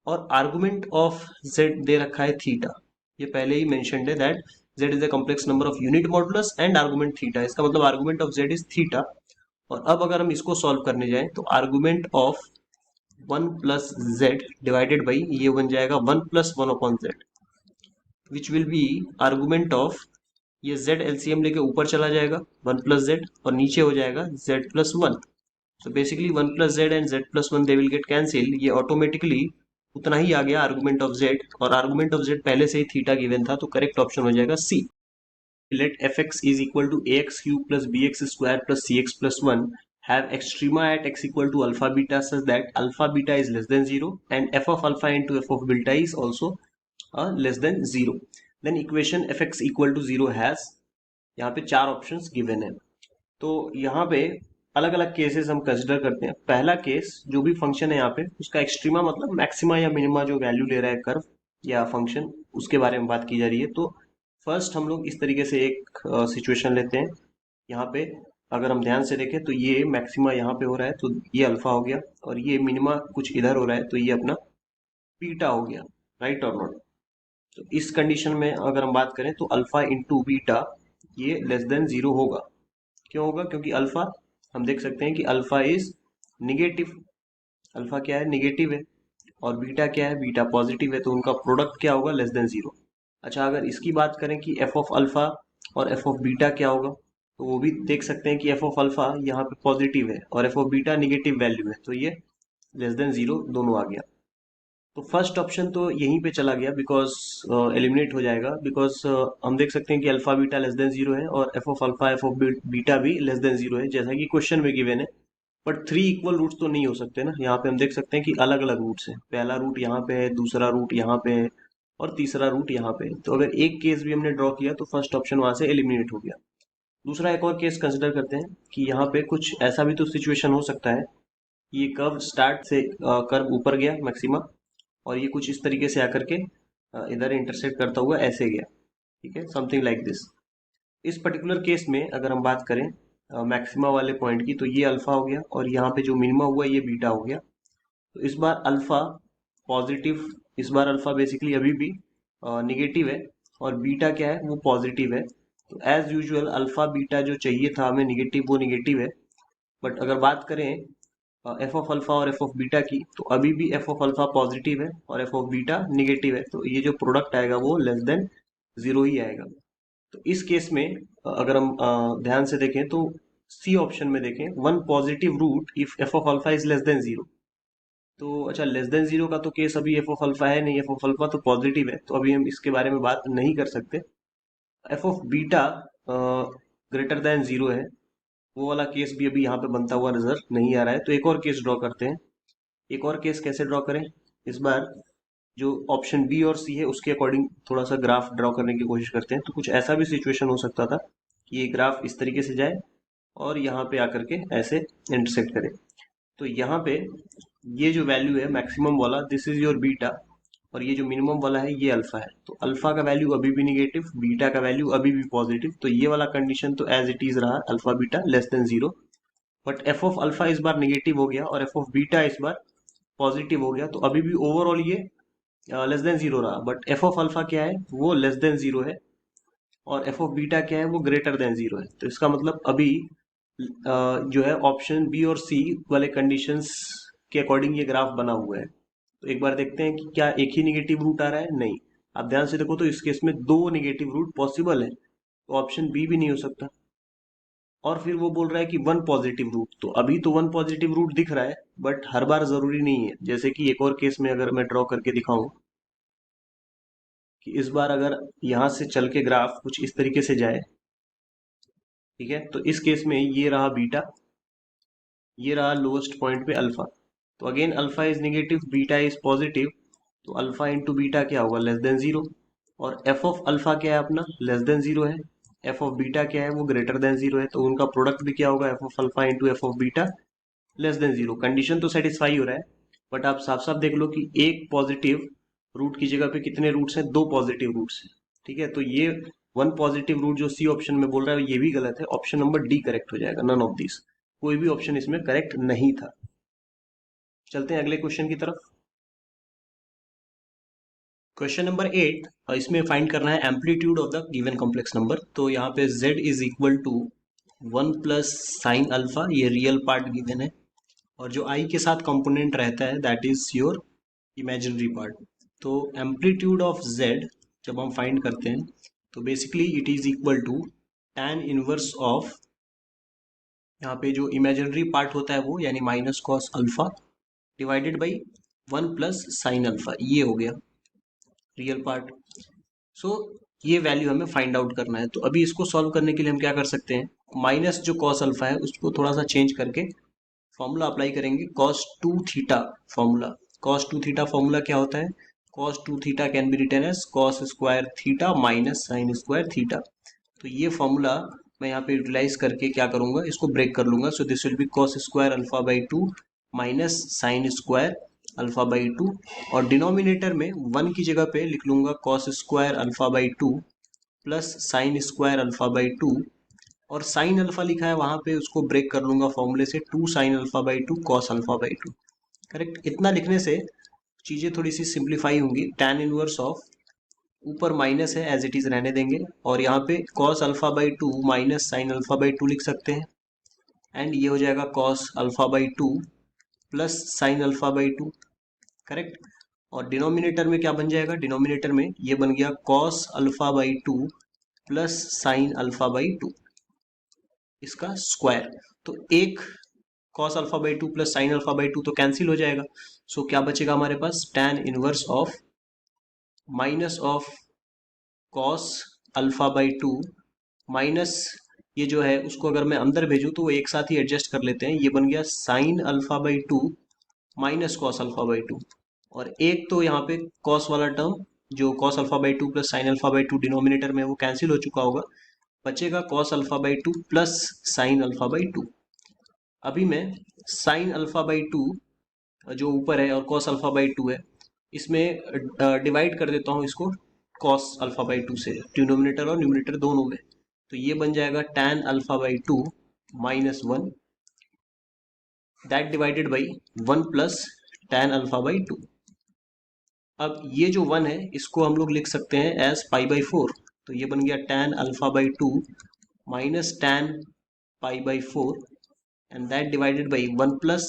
और आर्गुमेंट ऑफ z दे रखा है थीटा, ये पहले ही मेंशन्ड है that z is a complex number of unit modulus and argument theta. इसका मतलब argument of z is theta. और अब अगर हम इसको सॉल्व करने जाएं तो argument of 1 plus Z divided by ये बन जाएगा 1 plus 1 upon Z, which will be argument of, ये z एलसीएम लेके ऊपर चला जाएगा 1 प्लस जेड, और नीचे हो जाएगा z प्लस 1। तो basically 1 plus Z and z plus 1 they will get cancel, ये ऑटोमेटिकली उतना ही आ गया आर्गुमेंट ऑफ z, और आर्गुमेंट ऑफ z पहले से ही थीटा गिवन था, तो करेक्ट ऑप्शन हो जाएगा सी। Let fx is equal to ax cube plus bx square plus cx plus 1 have extrema at x equal to alpha beta such that alpha beta is less than 0 and f of alpha into f of beta is also less than 0. Then equation fx equal to 0 has, यहाँ पे चार options given है। तो यहाँ पे अलग अलग cases हम कंसिडर करते हैं। पहला केस, जो भी फंक्शन है यहाँ पे उसका एक्सट्रीमा मतलब मैक्सिमा या मिनिमा जो वैल्यू ले रहा है कर्व या फंक्शन, उसके बारे में बात की जा रही है। तो फर्स्ट हम लोग इस तरीके से एक सिचुएशन लेते हैं। यहाँ पे अगर हम ध्यान से देखें तो ये मैक्सिमा यहाँ पे हो रहा है, तो ये अल्फा हो गया, और ये मिनिमा कुछ इधर हो रहा है, तो ये अपना बीटा हो गया, राइट और नॉट। तो इस कंडीशन में अगर हम बात करें तो अल्फा इंटू बीटा ये लेस देन 0 होगा। क्यों होगा? क्योंकि अल्फा हम देख सकते हैं कि अल्फा इज निगेटिव, अल्फा क्या है? निगेटिव है, और बीटा क्या है? बीटा पॉजिटिव है, तो उनका प्रोडक्ट क्या होगा? Less than 0। अच्छा, अगर इसकी बात करें कि एफ ऑफ अल्फा और एफ ऑफ बीटा क्या होगा, तो वो भी देख सकते हैं कि एफ ऑफ अल्फा यहाँ पे पॉजिटिव है और F of beta negative value है, तो ये लेस देन 0 दोनों आ गया। तो फर्स्ट ऑप्शन तो यहीं पे चला गया, बिकॉज एलिमिनेट हो जाएगा, बिकॉज हम देख सकते हैं कि alpha beta less than zero है और F of alpha F of beta भी लेस देन जीरो है, जैसा कि क्वेश्चन में गिवन है। बट थ्री इक्वल रूट्स तो नहीं हो सकते ना, यहाँ पे हम देख सकते हैं कि अलग अलग रूट्स हैं, पहला रूट यहाँ पे है, दूसरा रूट यहाँ पे है और तीसरा रूट यहाँ पे है। तो अगर एक केस भी हमने ड्रॉ किया तो फर्स्ट ऑप्शन वहां से एलिमिनेट हो गया। दूसरा एक और केस कंसिडर करते हैं कि यहाँ पे कुछ ऐसा भी तो सिचुएशन हो सकता है, ये कर्व स्टार्ट से कर्व ऊपर गया मैक्सिमा, और ये कुछ इस तरीके से आकर के इधर इंटरसेक्ट करता हुआ ऐसे गया, ठीक है, समथिंग लाइक दिस। इस पर्टिकुलर केस में अगर हम बात करें मैक्सिमा वाले पॉइंट की, तो ये अल्फा हो गया और यहाँ पे जो मिनिमा हुआ ये बीटा हो गया। तो इस बार अल्फा पॉजिटिव, इस बार अल्फा बेसिकली अभी भी निगेटिव है और बीटा क्या है, वो पॉजिटिव है। तो एज यूजुअल अल्फा बीटा जो चाहिए था हमें निगेटिव, वो निगेटिव है। बट अगर बात करें एफ ऑफ अल्फा और एफ ऑफ बीटा की, तो अभी भी एफ ऑफ अल्फा पॉजिटिव है और एफ ऑफ बीटा निगेटिव है, तो ये जो प्रोडक्ट आएगा वो लेस देन जीरो ही आएगा। तो इस केस में अगर हम ध्यान से देखें तो सी ऑप्शन में देखें, one positive root if f of alpha is less than zero. तो अच्छा, लेस देन जीरो का तो केस अभी एफ ऑफ अल्फा है नहीं, एफ ऑफ अल्फा तो पॉजिटिव है, तो अभी हम इसके बारे में बात नहीं कर सकते। F of beta greater than zero है, वो वाला केस भी अभी यहाँ पे बनता हुआ नजर नहीं आ रहा है। तो एक और केस ड्रॉ करते हैं। एक और केस कैसे ड्रॉ करें, इस बार जो ऑप्शन बी और सी है उसके अकॉर्डिंग थोड़ा सा ग्राफ ड्रॉ करने की कोशिश करते हैं। तो कुछ ऐसा भी सिचुएशन हो सकता था कि ये ग्राफ इस तरीके से जाए और यहाँ पे आकर के ऐसे इंटरसेक्ट करे। तो यहाँ पे ये जो वैल्यू है मैक्सिमम वाला, दिस इज योर बीटा, और ये जो मिनिमम वाला है ये अल्फा है। तो अल्फा का वैल्यू अभी भी निगेटिव, बीटा का वैल्यू अभी भी पॉजिटिव, तो ये वाला कंडीशन तो एज इट इज रहा, alpha beta less than zero. But F of alpha इस बार निगेटिव हो गया और एफ ऑफ बीटा इस बार पॉजिटिव हो गया, तो अभी भी ओवरऑल ये लेस देन जीरो रहा। बट एफ ऑफ अल्फा क्या है, वो लेस देन जीरो है और एफ ऑफ बीटा क्या है, वो ग्रेटर देन जीरो है। तो इसका मतलब अभी जो है ऑप्शन बी और सी वाले कंडीशंस के अकॉर्डिंग ये ग्राफ बना हुआ है। तो एक बार देखते हैं कि क्या एक ही निगेटिव रूट आ रहा है, नहीं। आप ध्यान से देखो तो इस केस में दो निगेटिव रूट पॉसिबल है, तो ऑप्शन बी भी नहीं हो सकता। और फिर वो बोल रहा है कि वन पॉजिटिव रूट, तो अभी तो वन पॉजिटिव रूट दिख रहा है, बट हर बार जरूरी नहीं है। जैसे कि एक और केस में अगर मैं ड्रॉ करके दिखाऊं कि इस बार अगर यहां से चल के ग्राफ कुछ इस तरीके से जाए, ठीक है, तो इस केस में ये रहा बीटा, ये रहा लोएस्ट पॉइंट पे अल्फा। तो again alpha is negative, beta is positive, तो अल्फा इंटू बीटा क्या होगा, लेस देन जीरो। और एफ ऑफ अल्फा क्या है अपना, लेस देन जीरो है। एफ ऑफ बीटा क्या है, वो ग्रेटर देन जीरो है, तो उनका प्रोडक्ट भी क्या होगा, F of alpha into F of beta less than zero. Condition तो सेटिस्फाई हो रहा है, बट आप साफ साफ देख लो कि एक पॉजिटिव रूट की जगह पे कितने रूट्स हैं, दो पॉजिटिव रूट्स हैं, ठीक है। तो ये वन पॉजिटिव रूट जो सी ऑप्शन में बोल रहा है ये भी गलत है, ऑप्शन नंबर डी करेक्ट हो जाएगा, नन ऑफ दिस, कोई भी ऑप्शन इसमें करेक्ट नहीं था। चलते हैं अगले क्वेश्चन की तरफ। क्वेश्चन नंबर 8, इसमें फाइंड करना है amplitude of the given complex number. तो यहाँ पे z is equal to one plus sine alpha, ये रियल पार्ट गिवन है, और जो i के साथ कंपोनेंट रहता है that is your imaginary part. तो एम्पलीट्यूड ऑफ z जब हम फाइंड करते हैं तो basically it is equal to tan inverse of, यहाँ पे जो इमेजिनरी पार्ट होता है वो यानी minus cos alpha divided by one plus sine alpha, ये हो गया रियल पार्ट। सो ये वैल्यू हमें फाइंड आउट करना है। तो अभी इसको सॉल्व करने के लिए हम क्या कर सकते हैं, माइनस जो कॉस अल्फा है उसको थोड़ा सा चेंज करके फॉर्मूला अप्लाई करेंगे, cos two theta formula. Cos two theta formula क्या होता है, cos two theta can be written as cos square theta minus sine square theta. तो ये फॉर्मूला मैं यहाँ पे यूटिलाइज करके क्या करूंगा, इसको ब्रेक कर लूंगा। So this will be cos square alpha by two minus sine square alpha by to, और डिनोमिनेटर में वन की जगह पे लिख लूंगा cos square alpha by two plus sine square alpha by to, और साइन अल्फा लिखा है वहां पे उसको ब्रेक कर लूंगा फॉर्मूले से, two sine alpha by two cos alpha by two. Correct, इतना लिखने से चीजें थोड़ी सी सिंप्लीफाई होंगी। टैन इनवर्स ऑफ, ऊपर माइनस है एज इट इज रहने देंगे, और यहाँ पे cos alpha by two minus sine alpha by two लिख सकते हैं, एंड ये हो जाएगा cos alpha by two plus sine alpha by two. Correct, और डिनोमिनेटर में क्या बन जाएगा, डिनोमिनेटर में ये बन गया cos alpha by two plus sine alpha by to, इसका स्क्वायर। तो एक cos alpha by two plus sine alpha by to तो कैंसिल हो जाएगा। सो क्या बचेगा हमारे पास, tan inverse of minus of cos alpha by two minus ये जो है उसको अगर मैं अंदर भेजूँ तो वो एक साथ ही एडजस्ट कर लेते हैं, ये बन गया sign alpha by two minus cos alpha by to. और एक तो यहाँ पे कॉस वाला टर्म जो cos alpha by two plus sine alpha by to denominator में वो कैंसिल हो चुका होगा, बचेगा cos alpha by two plus sine alpha by to. अभी मैं साइन अल्फा बाई टू जो ऊपर है और कॉस अल्फा बाई टू है इसमें डिवाइड कर देता हूँ इसको कॉस अल्फा बाई टू से, डिनोमिनेटर और न्यूमिनेटर दोनों में। तो ये बन जाएगा tan alpha by two minus one that divided by one plus tan alpha by to. अब ये जो वन है इसको हम लोग लिख सकते हैं एज पाई बाई फोर। तो ये बन गया tan alpha by two minus tan pi by four and that divided by one plus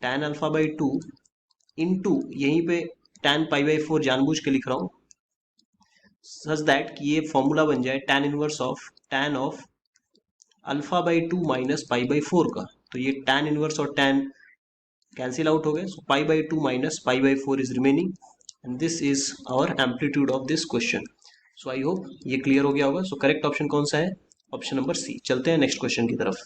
tan alpha by two into यहीं पे tan पाई बाई फोर जानबूझ के लिख रहा हूँ सच दैट कि ये फॉर्मूला बन जाए tan inverse of tan of alpha by two minus pi by four का। तो ये tan इनवर्स और tan कैंसिल आउट हो गए, so pi by two minus pi by four is remaining and this is our amplitude of this question. So I hope ये clear हो गया होगा। सो करेक्ट ऑप्शन कौन सा है, ऑप्शन नंबर सी। चलते हैं नेक्स्ट क्वेश्चन की तरफ।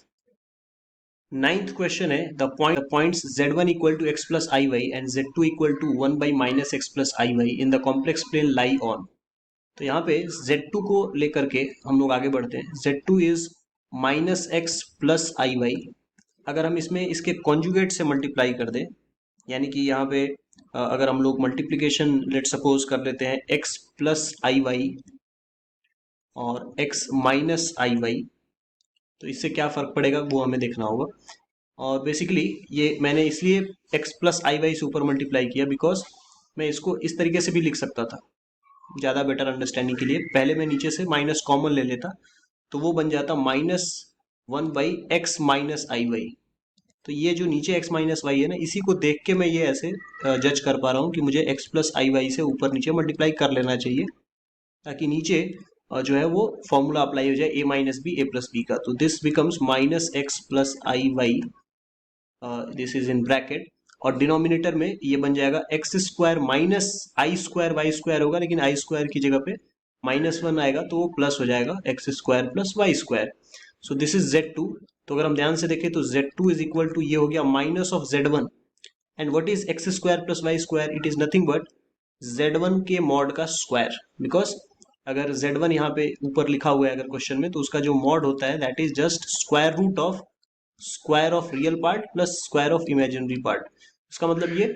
नाइन्थ क्वेश्चन है the points z1 equal to x plus I y and z2 equal to one by minus x plus I y in the complex plane lie on. तो यहाँ पे z2 को लेकर के हम लोग आगे बढ़ते हैं। z2 is minus x plus I y. अगर हम इसमें इसके कॉन्जुगेट से मल्टीप्लाई कर दें, यानी कि यहाँ पे अगर हम लोग मल्टीप्लीकेशन लेट सपोज कर लेते हैं x प्लस आई वाई और x माइनस आई वाई, तो इससे क्या फ़र्क पड़ेगा वो हमें देखना होगा। और बेसिकली ये मैंने इसलिए x प्लस आई वाई से ऊपर मल्टीप्लाई किया बिकॉज मैं इसको इस तरीके से भी लिख सकता था ज़्यादा बेटर अंडरस्टैंडिंग के लिए। पहले मैं नीचे से माइनस कॉमन ले लेता तो वो बन जाता minus one by x minus i y. तो ये जो नीचे x माइनस वाई है ना, इसी को देख के मैं ये ऐसे जज कर पा रहा हूँ कि मुझे x प्लस आई वाई से ऊपर नीचे मल्टीप्लाई कर लेना चाहिए ताकि नीचे जो है वो फॉर्मूला अप्लाई हो जाए a minus b a plus b का। तो this becomes minus x plus I y, this is in bracket, और डिनोमिनेटर में ये बन जाएगा x square minus i square y square होगा, लेकिन आई स्क्वायर की जगह पे माइनस वन आएगा तो वो प्लस हो जाएगा x square plus Y square. So this is Z2। तो अगर हम ध्यान से देखें तो Z2 इज इक्वल टू ये हो गया minus of Z1 and what is x square plus Y square, it is nothing but Z1 के मॉड का स्क्वायर। बिकॉज अगर Z1 यहाँ पे ऊपर लिखा हुआ है अगर क्वेश्चन में, तो उसका जो मॉड होता है that is just square of real part plus square of imaginary part. इसका मतलब ये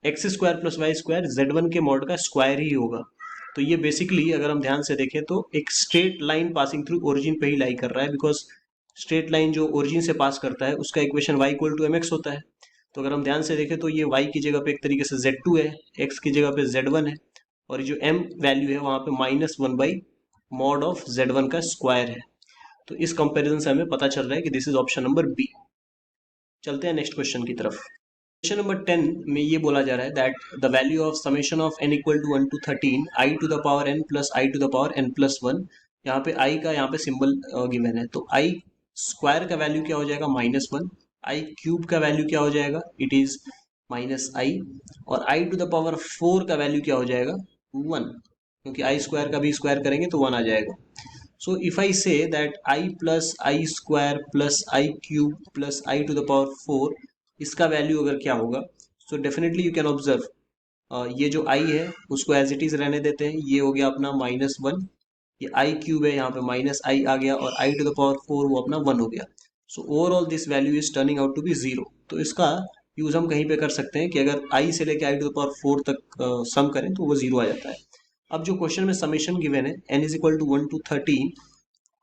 x square plus Y square Z1 के मॉड का स्क्वायर ही होगा। तो ये बेसिकली अगर हम ध्यान से देखें तो एक straight line passing through origin पे ही लाई कर रहा है, बिकॉज स्ट्रेट लाइन जो ओरिजिन से पास करता है उसका equation y equal to mx होता है। तो अगर हम ध्यान से देखें तो ये y की जगह पे एक तरीके से Z2 है, x की जगह पे Z1 है, और ये जो m वैल्यू है वहाँ पे minus one by mod of Z1 का स्क्वायर है। तो इस कंपैरिजन से हमें पता चल रहा है कि this is option number B. चलते हैं नेक्स्ट क्वेश्चन की तरफ। क्वेश्चन नंबर 10 में ये बोला जा रहा है that the value of summation of n equal to 1 to 13 i to the power n plus i to the power n plus one. यहाँ पे i का यहाँ पे सिंबल गिवन है, तो i स्क्वायर का वैल्यू क्या हो जाएगा माइनस वन, आई क्यूब का वैल्यू क्या हो जाएगा इट इज माइनस आई, और आई टू द पावर फोर का वैल्यू क्या हो जाएगा वन, क्योंकि आई स्क्वायर का भी स्क्वायर करेंगे तो वन आ जाएगा। So if I say that I plus I square plus I cube plus I to the power 4, इसका वैल्यू अगर क्या होगा, so definitely you can observe ये जो I है उसको as it is रहने देते हैं, ये हो गया अपना माइनस वन, ये I क्यूब है यहाँ पे माइनस आई आ गया, और I to the power 4 वो अपना वन हो गया। So overall this value is turning out to be zero. तो इसका यूज हम कहीं पे कर सकते हैं कि अगर I से लेके I to the power 4 तक सम करें तो वो जीरो आ जाता है। अब जो क्वेश्चन में समेशन गिवन है n is equal to 1 to 13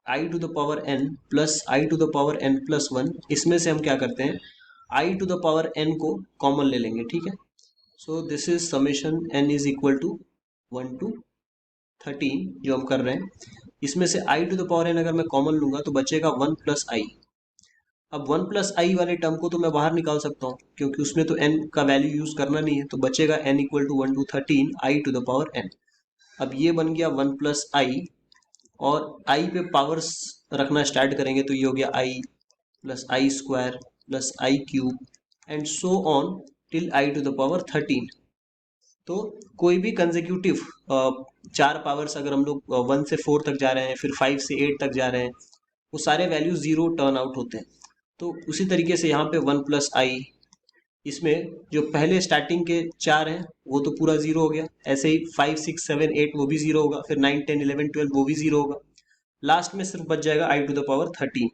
i to the power n plus i to the power n plus one, इसमें से हम क्या करते हैं i to the power n को कॉमन ले लेंगे, ठीक है। So this is summation n is equal to 1 to 13 जो हम कर रहे हैं। इसमें से i to the power n अगर मैं कॉमन लूंगा तो बचेगा 1 प्लस आई। अब 1 प्लस आई वाले टर्म को तो मैं बाहर निकाल सकता हूँ क्योंकि उसमें तो n का वैल्यू यूज करना नहीं है, तो बचेगा n equal to 1 to 13 i to the power n। अब ये बन गया 1 प्लस आई, और i पे पावर्स रखना स्टार्ट करेंगे तो ये हो गया i plus i square plus i cube and so on till i to the power 13। तो कोई भी कंसेक्यूटिव 4 पावर्स अगर हम लोग 1 से 4 तक जा रहे हैं, फिर 5 से 8 तक जा रहे हैं, वो सारे वैल्यू 0 टर्न आउट होते हैं। तो उसी तरीके से यहाँ पे 1 प्लस आई, इसमें जो पहले स्टार्टिंग के 4 हैं वो तो पूरा 0 हो गया। ऐसे ही 5 6 7 8 वो भी 0 होगा, फिर 9 10 11 12 वो भी 0 होगा। लास्ट में सिर्फ बच जाएगा आई टू द पावर 13।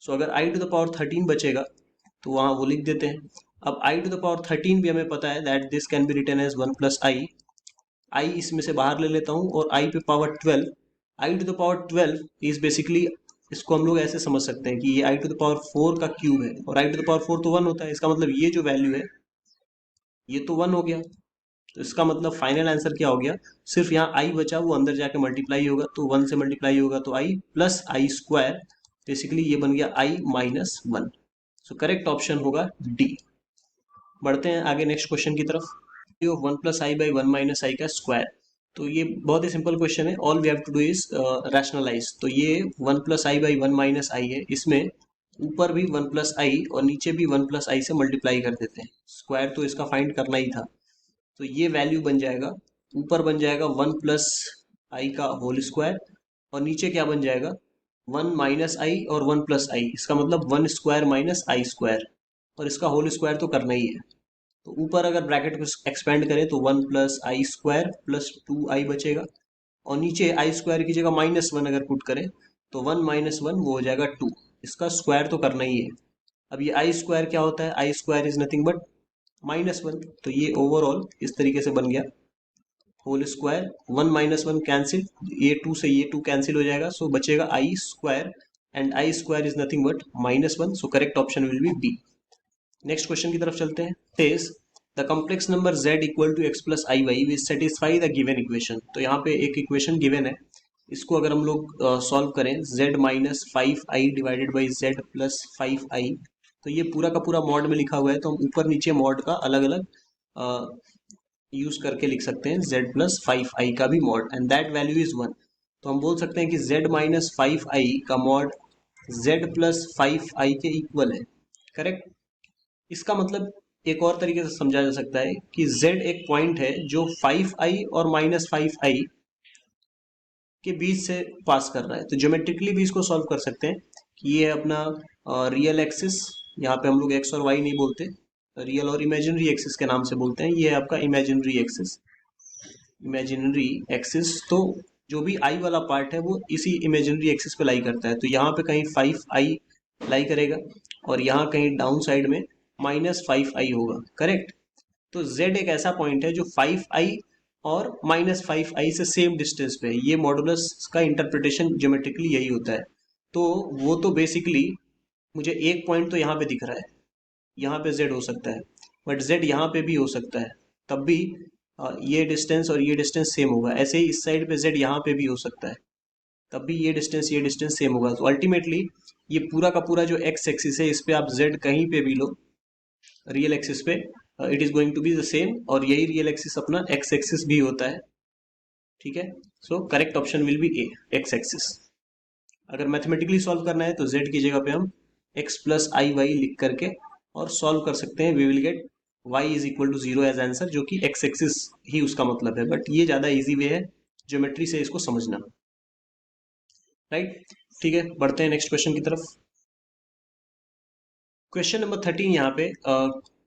सो अगर आई टू द पावर 13 बचेगा तो वहाँ वो लिख देते हैं। अब आई टू द पावर 13 भी हमें पता है that this can be written as 1 plus I. I इसमें से बाहर ले लेता हूँ और आई पे power 12। I to the power 12 is basically, इसको हम लोग ऐसे समझ सकते हैं कि ये आई टू द पावर 4 का क्यूब है, और आई टू द पावर 4 तो 1 होता है। इसका मतलब ये जो वैल्यू है ये तो 1 हो गया। तो इसका मतलब फाइनल आंसर क्या हो गया, सिर्फ यहाँ आई बचा, वो अंदर जाके मल्टीप्लाई होगा, तो 1 से मल्टीप्लाई होगा तो i plus i square, basically ये बन गया i minus 1। So correct option होगा डी। बढ़ते हैं आगे नेक्स्ट क्वेश्चन की तरफ। 1 plus I by 1 minus i का स्क्वायर। तो ये बहुत ही सिंपल क्वेश्चन है, all we have to do is rationalise. तो ये 1 plus I by 1 minus i है, इसमें ऊपर भी 1 प्लस आई और नीचे भी 1 प्लस आई से मल्टीप्लाई कर देते हैं। स्क्वायर तो इसका फाइंड करना ही था, तो ये वैल्यू बन जाएगा, ऊपर बन जाएगा 1 प्लस आई का होल स्क्वायर, और नीचे क्या बन जाएगा 1 माइनस आई और 1 प्लस आई। इसका मतलब 1 स्क्वायर माइनस आई स्क्वायर, और इसका होल स्क्वायर तो करना ही है। तो ऊपर अगर ब्रैकेट को एक्सपेंड करें तो 1 प्लस आई स्क्वायर प्लस 2 आई बचेगा, और नीचे आई स्क्वायर की जगह -1 अगर पुट करें तो 1 माइनस 1 वो हो जाएगा 2। इसका स्क्वायर तो करना ही है। अब ये आई स्क्वायर क्या होता है, आई स्क्वायर इज नथिंग बट -1। तो ये ओवरऑल इस तरीके से बन गया होल स्क्वायर, 1 माइनस 1 कैंसिल, ये 2 से ये 2 कैंसिल हो जाएगा, सो बचेगा I square, and I square is nothing but -1। So correct option will be B. Next question की तरफ चलते हैं। Is the complex number z equal to x plus I Y which satisfy the given equation. तो यहाँ पे एक equation given है, इसको अगर हम लोग सॉल्व करें, z minus 5i divided by z plus 5i, तो ये पूरा का पूरा मॉड में लिखा हुआ है, तो हम ऊपर नीचे मॉड का अलग अलग यूज करके लिख सकते हैं, z प्लस 5i का भी mod, and that value is 1। तो हम बोल सकते हैं कि z माइनस 5i का मॉड z प्लस 5i के इक्वल है। करेक्ट। इसका मतलब एक और तरीके से समझा जा सकता है कि z एक पॉइंट है जो 5i और -5i के बीच से पास कर रहा है। तो ज्योमेट्रिकली भी इसको सॉल्व कर सकते हैं कि ये है अपना रियल एक्सिस, यहाँ पे हम लोग x और y नहीं बोलते, रियल और इमेजिनरी एक्सिस के नाम से बोलते हैं। ये है आपका इमेजिनरी एक्सिस, इमेजिनरी एक्सिस। तो जो भी i वाला पार्ट है वो इसी इमेजिनरी एक्सिस पे लाई करता है। तो यहाँ पे कहीं 5i लाई करेगा, और यहाँ कहीं डाउन साइड में -5i होगा। करेक्ट। तो z एक ऐसा पॉइंट है जो 5i और -5i से सेम डिस्टेंस पे है। ये मॉडुलस का इंटरप्रिटेशन ज्योमेट्रिकली यही होता है। तो वो तो बेसिकली मुझे एक पॉइंट तो यहाँ पे दिख रहा है, यहाँ पे z हो सकता है, बट z यहाँ पे भी हो सकता है, तब भी ये डिस्टेंस और ये डिस्टेंस सेम होगा। ऐसे ही इस साइड पे z यहाँ पे भी हो सकता है, तब भी ये डिस्टेंस सेम होगा। तो अल्टीमेटली ये पूरा का पूरा जो x एक्सिस है, इस पे आप z कहीं पे भी लो, रियल एक्सिस पे it is going to be the same, और यही रियल एक्सिस अपना x एक्सिस भी होता है। ठीक है। So correct option will be A, x axis. अगर मैथमेटिकली सॉल्व करना है तो z की जगह पे हम x प्लस आई वाई लिख करके और सॉल्व कर सकते हैं। We will get y is equal to 0 as answer, जो कि x एक्सिस ही उसका मतलब है, बट ये ज्यादा इजी वे है ज्योमेट्री से इसको समझना। राइट। ठीक है, बढ़ते हैं नेक्स्ट क्वेश्चन की तरफ। क्वेश्चन नंबर 13 यहाँ पे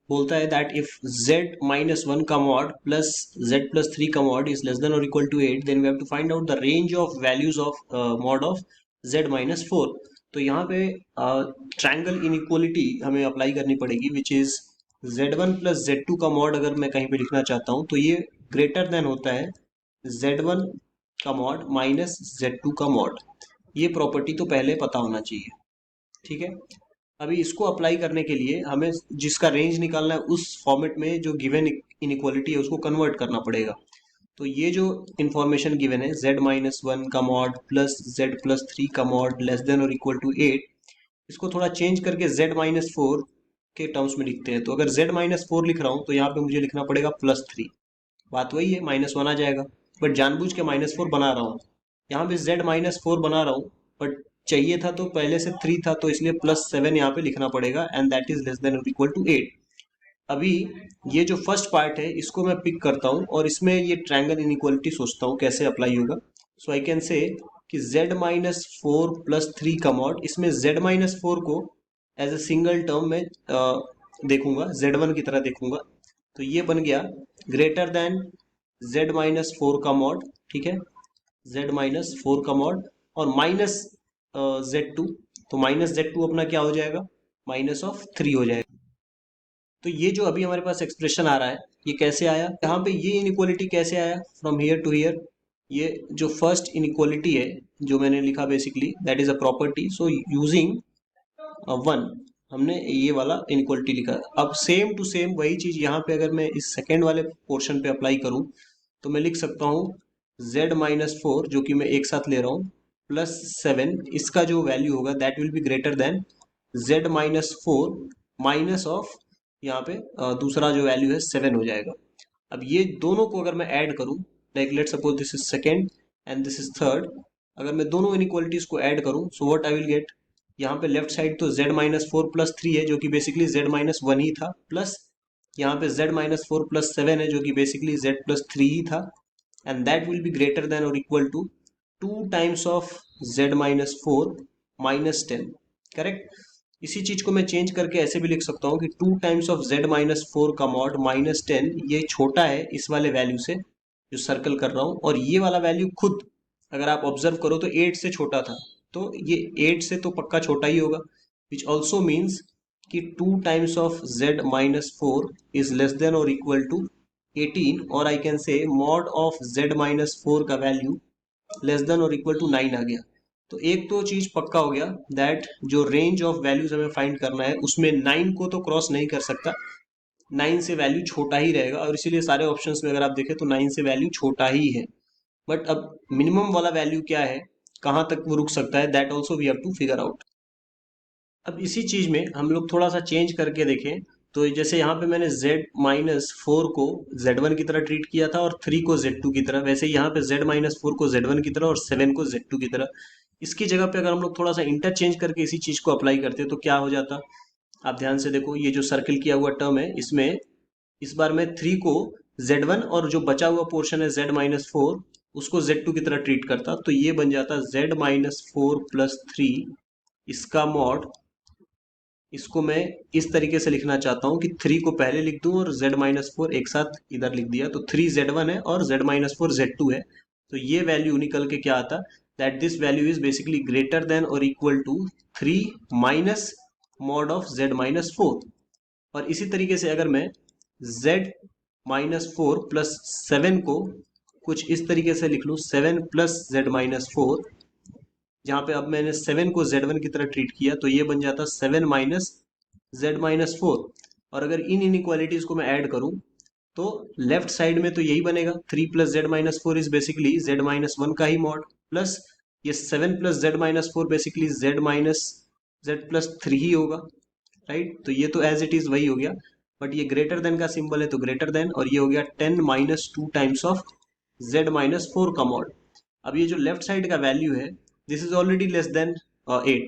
बोलता है दैट इफ z माइनस 1 का मॉड प्लस z प्लस 3 का मॉड इज लेस देन और equal to 8, then we have to find out the range of values of mod of z minus 4। तो यहाँ पे ट्रायंगल इनइक्वलिटी हमें apply करनी पड़ेगी, which is z1 plus z2 का mod अगर मैं कहीं पे लिखना चाहता हूँ तो ये ग्रेटर देन होता है z1 का मॉड माइनस z2 का मॉड। ये प्रॉपर्टी तो पहले पता होना चाहिए। ठीक है। अभी इसको अप्लाई करने के लिए हमें जिसका रेंज निकालना है उस फॉर्मेट में जो गिवन इनइक्वालिटी है उसको कन्वर्ट करना पड़ेगा। तो ये जो इन्फॉर्मेशन गिवन है z माइनस 1 का मॉड प्लस z प्लस 3 का मॉड लेस देन और इक्वल टू 8, इसको थोड़ा चेंज करके z माइनस 4 के टर्म्स में लिखते हैं। तो अगर z माइनस 4 लिख रहा हूँ तो यहाँ पे मुझे लिखना पड़ेगा +3। बात वही है, -1 आ जाएगा, बट जानबूझ के -4 बना रहा हूँ। यहाँ पे z माइनस 4 बना रहा हूँ, बट चाहिए था तो पहले से 3 था, तो इसलिए +7 यहाँ पे लिखना पड़ेगा, and that is less than और इक्वल टू 8। अभी ये जो फर्स्ट पार्ट है इसको मैं पिक करता हूँ और इसमें ये ट्रायंगल इनइक्वालिटी सोचता हूँ कैसे अप्लाई होगा। सो आई कैन से कि z-4 + 3 का मॉड, इसमें z-4 को एज ए सिंगल टर्म में देखूंगा, z1 की तरह देखूंगा, तो ये बन गया ग्रेटर देन z-4 का मॉड, ठीक है, z-4 का मॉड, और माइनस z2, तो माइनस z2 अपना क्या हो जाएगा, -3 हो जाएगा। तो ये जो अभी हमारे पास एक्सप्रेशन आ रहा है ये कैसे आया, यहाँ पे ये इनइक्वालिटी कैसे आया फ्रॉम हियर टू हियर, ये जो फर्स्ट इनइक्वालिटी है जो मैंने लिखा basically that is a property, so using 1 हमने ये वाला इनइक्वालिटी लिखा। अब सेम टू सेम वही चीज यहाँ पे अगर मैं इस सेकेंड वाले पोर्शन पे अप्लाई करूँ तो मैं लिख सकता हूँ z-4 जो कि मैं एक साथ ले रहा हूँ +7, इसका जो वैल्यू होगा that will be greater then z-4 minus of यहाँ पे दूसरा जो वैल्यू है 7 हो जाएगा। अब ये दोनों को अगर मैं ऐड करूँ, like let suppose this is second and this is third, अगर मैं दोनों इनइक्वालिटीज को ऐड करूँ so what I will get, यहाँ पे लेफ्ट साइड तो z-4 + 3 है जो कि बेसिकली z-1 ही था, प्लस यहाँ पे z-4 + 7 है जो कि बेसिकली z+3 ही था, and that will be greater than और equal to 2 times of z-4 -10, correct. इसी चीज को मैं चेंज करके ऐसे भी लिख सकता हूँ कि 2 टाइम्स ऑफ z-4 का मॉड -10, ये छोटा है इस वाले वैल्यू से जो सर्कल कर रहा हूँ, और ये वाला वैल्यू खुद अगर आप ऑब्जर्व करो तो 8 से छोटा था, तो ये 8 से तो पक्का छोटा ही होगा, विच ऑल्सो मीन्स कि 2 times of z-4 is less than और इक्वल टू 18, और I can say mod of z-4 का वैल्यू लेस देन और इक्वल टू 9 आ गया। तो एक तो चीज पक्का हो गया दैट जो रेंज ऑफ वैल्यूज हमें फाइंड करना है उसमें 9 को तो क्रॉस नहीं कर सकता, 9 से वैल्यू छोटा ही रहेगा, और इसीलिए सारे ऑप्शंस में अगर आप देखें तो 9 से वैल्यू छोटा ही है। बट अब मिनिमम वाला वैल्यू क्या है, कहाँ तक वो रुक सकता है, that also we have to figure out. अब इसी चीज में हम लोग थोड़ा सा चेंज करके देखें, तो जैसे यहाँ पे मैंने z-4 को z1 की तरह ट्रीट किया था और 3 को z2 की तरह, वैसे यहाँ पे z-4 को z1 की तरह और 7 को z2 की तरह। इसकी जगह पे अगर हम लोग थोड़ा सा इंटरचेंज करके इसी चीज को अप्लाई करते तो क्या हो जाता, आप ध्यान से देखो, ये जो सर्किल किया हुआ टर्म है इसमें इस बार मैं 3 को z1 और जो बचा हुआ पोर्शन है z-4 उसको z2 की तरह ट्रीट करता, तो ये बन जाता z-4 + 3, इसका मॉड, इसको मैं इस तरीके से लिखना चाहता हूँ कि 3 को पहले लिख दूं और z-4 एक साथ इधर लिख दिया, तो 3 z1 है और z-4 z2 है, तो ये वैल्यू निकल के क्या आता, that this value is basically greater than और equal to 3 minus mod of z-4। और इसी तरीके से अगर मैं z-4 + 7 को कुछ इस तरीके से लिख लूँ, 7 + z-4, जहाँ पे अब मैंने 7 को z1 की तरह ट्रीट किया तो ये बन जाता 7 - z-4, और अगर इन इनइक्वालिटीज को मैं ऐड करूं तो लेफ्ट साइड में तो यही बनेगा, 3 + z-4 इज बेसिकली z-1 का ही मॉड, प्लस ये 7 + z-4 बेसिकली z+3 ही होगा, राइट। तो ये तो एज इट इज वही हो गया, बट ये ग्रेटर देन का सिंबल है तो ग्रेटर देन, और ये हो गया 10 - 2 टाइम्स ऑफ z-4 का मॉड। अब ये जो लेफ्ट साइड का वैल्यू है this is already less than 8,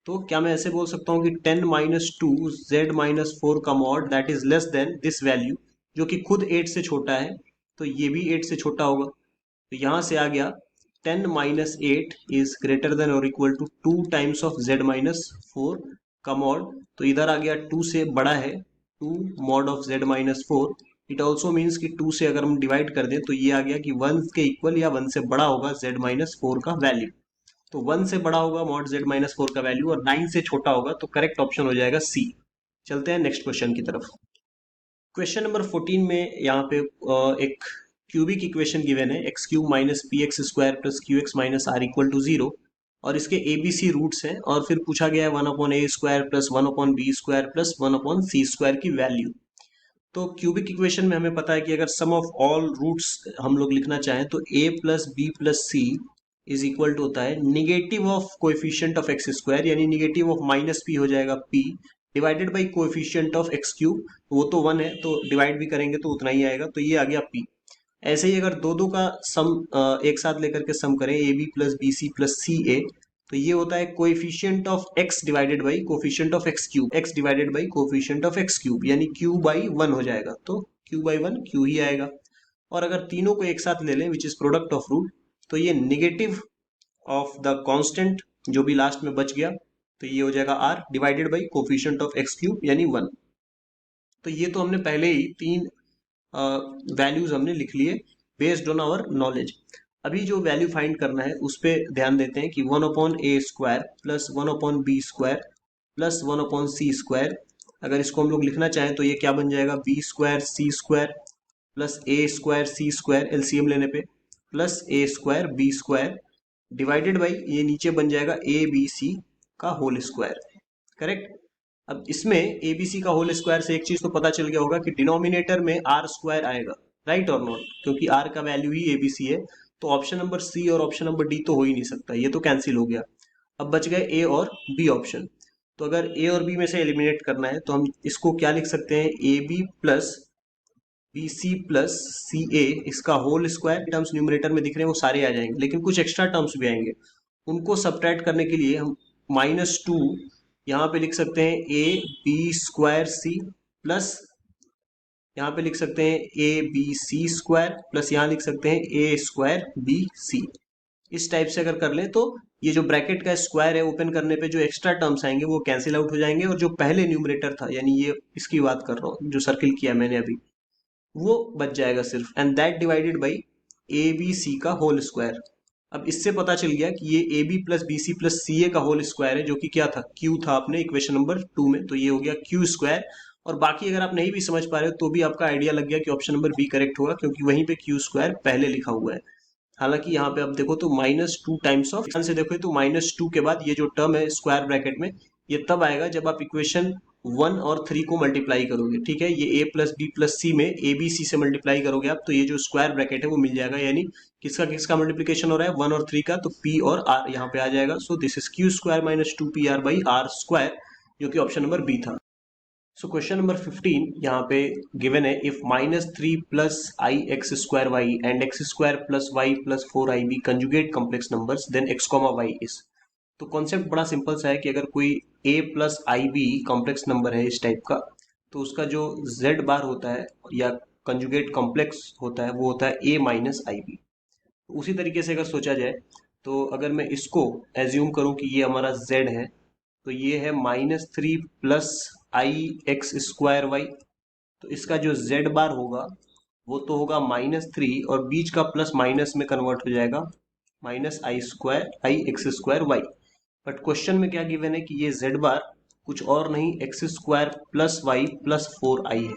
तो क्या मैं ऐसे बोल सकता हूँ कि 10 - 2 z-4 का mod that is less then this value जो कि खुद 8 से छोटा है, तो ये भी 8 से छोटा होगा, तो यहाँ से आ गया 10 - 8 इज ग्रेटर देन और equal to 2 times of z-4 का मॉड, तो इधर आ गया 2 से बड़ा है, 2 mod of z-4, it also means कि 2 से अगर हम डिवाइड कर दें तो ये आ गया कि 1 के इक्वल या 1 से बड़ा होगा z-4 का वैल्यू, तो 1 से बड़ा होगा मॉड z-4 का वैल्यू और 9 से छोटा होगा, तो करेक्ट ऑप्शन हो जाएगा सी। चलते हैं नेक्स्ट क्वेश्चन की तरफ। क्वेश्चन नंबर 14 में यहाँ पे एक क्यूबिक इक्वेशन गिवन है x³ - px² + qx - r = 0, और इसके ABC रूट्स हैं, और फिर पूछा गया है 1/a² + 1/b² + 1/c² की वैल्यू। तो क्यूबिक इक्वेशन में हमें पता है कि अगर सम ऑफ ऑल रूट्स हम लोग लिखना चाहें तो a + b + c is equal to होता है negative of coefficient of x², यानी निगेटिव ऑफ -p हो जाएगा p, divided by coefficient of x³, वो तो 1 है तो डिवाइड भी करेंगे तो उतना ही आएगा, तो ये आ गया p। ऐसे ही अगर दो का सम एक साथ लेकर के सम करें ab + bc + ca, तो ये होता है coefficient of x divided by coefficient of x cube, x divided by coefficient of x cube, यानी q बाई 1 हो जाएगा, तो q बाई 1 q ही आएगा। और अगर तीनों को एक साथ ले लें which is product of root, तो ये नेगेटिव ऑफ द कांस्टेंट जो भी लास्ट में बच गया, तो ये हो जाएगा r divided by coefficient of x cube यानी 1। तो ये तो हमने पहले ही तीन वैल्यूज हमने लिख लिए बेस्ड ऑन आवर नॉलेज। अभी जो वैल्यू फाइंड करना है उस पर ध्यान देते हैं कि 1/a² plus 1/b² plus 1/c²। अगर इसको हम लोग लिखना चाहें तो ये क्या बन जाएगा, b² c² plus a² c² LCM लेने पे plus a² b² divided by ये नीचे बन जाएगा abc का होल स्क्वायर। करेक्ट। अब इसमें एबीसी का होल स्क्वायर से एक चीज तो पता चल गया होगा कि डिनोमिनेटर में आर स्क्वायर आएगा, राइट और नॉट, क्योंकि आर का वैल्यू ही एबीसी है। तो ऑप्शन नंबर सी और ऑप्शन नंबर डी तो हो ही नहीं सकता, ये तो कैंसिल हो गया। अब बच गए ए और बी ऑप्शन। तो अगर ए और बी में से एलिमिनेट करना है तो हम इसको क्या लिख सकते हैं, A B plus B C plus C A, इसका होल स्क्वायर। टर्म्स न्यूमरेटर में दिख रहे हैं वो सारे आ जाएंगे, लेकिन कुछ एक्स्ट्रा टर्म्स भी आएंगे, उनको सब्ट्रैक्ट करने के लिए हम -2 यहाँ पे लिख सकते हैं ab² प्लस यहाँ पे लिख सकते हैं abc² प्लस यहाँ लिख सकते हैं a²bc। इस टाइप से अगर कर लें तो ये जो ब्रैकेट का स्क्वायर है ओपन करने पे जो एक्स्ट्रा टर्म्स आएंगे वो कैंसिल आउट हो जाएंगे, और जो पहले न्यूमरेटर था, यानी ये इसकी बात कर रहा हूँ जो सर्किल किया मैंने अभी, वो बच जाएगा सिर्फ, and that divided by a B c का होल स्क्वायर। अब इससे पता चल गया कि ये A B plus B C plus C A का होल स्क्वायर है, जो कि क्या था, क्यू था अपने इक्वेशन नंबर 2 में, तो ये हो गया क्यू स्क्वायर। और बाकी अगर आप नहीं भी समझ पा रहे हो तो भी आपका आइडिया लग गया कि ऑप्शन नंबर बी करेक्ट होगा, क्योंकि वहीं पे क्यू स्क्वायर पहले लिखा हुआ है। हालांकि यहाँ पे आप देखो तो -2 टाइम्स ऑफ, ध्यान से देखो तो -2 के बाद ये जो टर्म है स्क्वायर ब्रैकेट में, ये तब आएगा जब आप इक्वेशन 1 और 3 को मल्टीप्लाई करोगे, ठीक है। ये a प्लस बी प्लस सी में ए बी सी से मल्टीप्लाई करोगे आप, तो ये जो स्क्वायर ब्रैकेट है वो मिल जाएगा, यानी किसका किसका मल्टीप्लिकेशन हो रहा है, 1 और 3 का, तो p और r यहाँ पे आ जाएगा। So this is q square minus 2pr by r square, जो कि ऑप्शन नंबर बी था। सो क्वेश्चन नंबर 15 यहाँ पे गिवन है, if -3 plus i x square y and x square plus y plus 4i be conjugate complex numbers then x, y is. तो concept बड़ा simple सा है कि अगर कोई a plus i b complex number है इस टाइप का, तो उसका जो z बार होता है या कंजुगेट कॉम्प्लेक्स होता है वो होता है a माइनस आई बी। उसी तरीके से अगर सोचा जाए तो अगर मैं इसको एज्यूम करूं कि ये हमारा z है, तो ये है -3 plus i x square Y, तो इसका जो z बार होगा वो तो होगा -3, और बीच का प्लस माइनस में कन्वर्ट हो जाएगा -i² बट क्वेश्चन में क्या गिवन है कि ये z बार कुछ और नहीं x² plus y plus 4i है।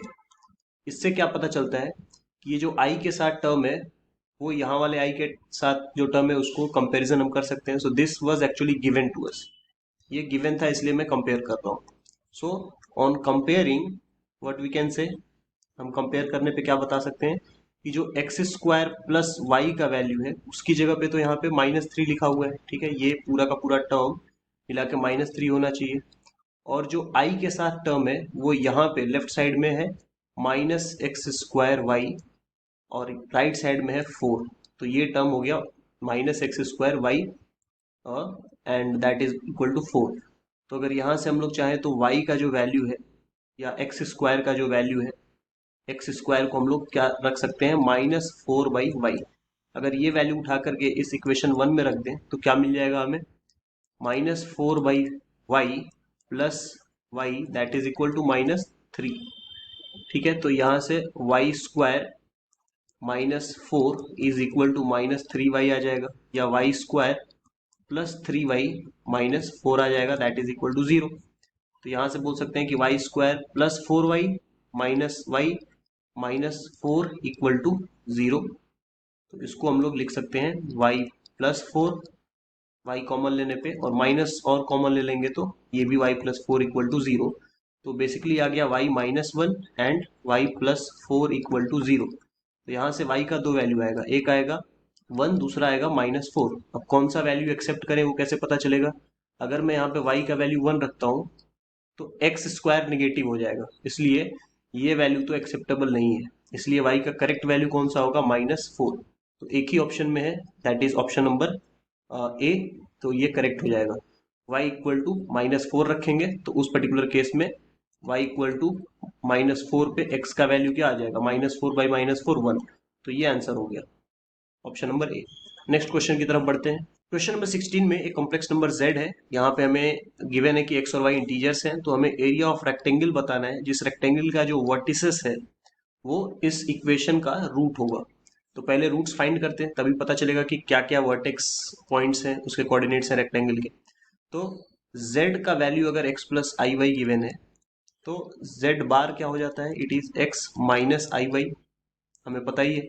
इससे क्या पता चलता है कि ये जो i के साथ टर्म है वो यहाँ वाले i के साथ जो टर्म है उसको कंपैरिजन हम कर सकते हैं। So this was actually given to us, ये गिवन था इसलिए मैं कंपेयर कर रहा हूँ। So on comparing what we can say, हम कंपेयर करने पे क्या बता सकते हैं कि जो x² प्लस वाई का वैल्यू है उसकी जगह पे तो यहाँ पे -3 लिखा हुआ है, ठीक है। ये पूरा का पूरा टर्म मिला के -3 होना चाहिए, और जो i के साथ टर्म है वो यहाँ पे लेफ्ट साइड में है -x²y और राइट साइड में है 4, तो ये टर्म हो गया -x²y and that is equal to 4। तो अगर यहाँ से हम लोग चाहें तो y का जो वैल्यू है या x² का जो वैल्यू है, x² को हम लोग क्या रख सकते हैं, -4/y। अगर ये वैल्यू उठा करके इस इक्वेशन 1 में रख दें तो क्या मिल जाएगा हमें, -4/y plus y that is equal to -3, ठीक है। तो यहाँ से y² -4 is equal to -3y आ जाएगा, या y² प्लस 3y माइनस 4 आ जाएगा, दैट इज इक्वल टू 0। तो यहाँ से बोल सकते हैं कि y² plus 4y minus y minus 4 equal to 0। तो इसको हम लोग लिख सकते हैं y प्लस 4, y कॉमन लेने पे और माइनस और कॉमन ले लेंगे तो ये भी y प्लस 4 इक्वल टू 0। तो बेसिकली आ गया y -1 and y plus 4 equal to 0। तो यहाँ से y का दो वैल्यू आएगा, एक आएगा 1, दूसरा आएगा -4। अब कौन सा वैल्यू एक्सेप्ट करें वो कैसे पता चलेगा, अगर मैं यहाँ पे y का वैल्यू 1 रखता हूँ तो x² निगेटिव हो जाएगा, इसलिए ये वैल्यू तो एक्सेप्टेबल नहीं है, इसलिए y का करेक्ट वैल्यू कौन सा होगा, -4। तो एक ही ऑप्शन में है, दैट इज ऑप्शन नंबर ए, तो ये करेक्ट हो जाएगा। y इक्वल टू -4 रखेंगे तो उस पर्टिकुलर केस में y इक्वल टू -4 पे x का वैल्यू क्या आ जाएगा, -4 बाई -4 1। तो ये आंसर हो गया ऑप्शन नंबर ए। नेक्स्ट क्वेश्चन की तरफ बढ़ते हैं। क्वेश्चन नंबर 16 में एक कॉम्प्लेक्स नंबर z है। यहाँ पे हमें गिवन है कि x और y इंटीजर्स हैं, तो हमें एरिया ऑफ रेक्टेंगल बताना है जिस रेक्टेंगल का जो वर्टिसेस है वो इस इक्वेशन का रूट होगा। तो पहले रूट्स फाइंड करते हैं, तभी पता चलेगा कि क्या क्या वर्टेक्स पॉइंट्स हैं, उसके कोऑर्डिनेट्स हैं रेक्टेंगल के। तो z का वैल्यू अगर x प्लस आई वाई गिवन है तो z बार क्या हो जाता है, it is x minus i y, हमें पता ही है।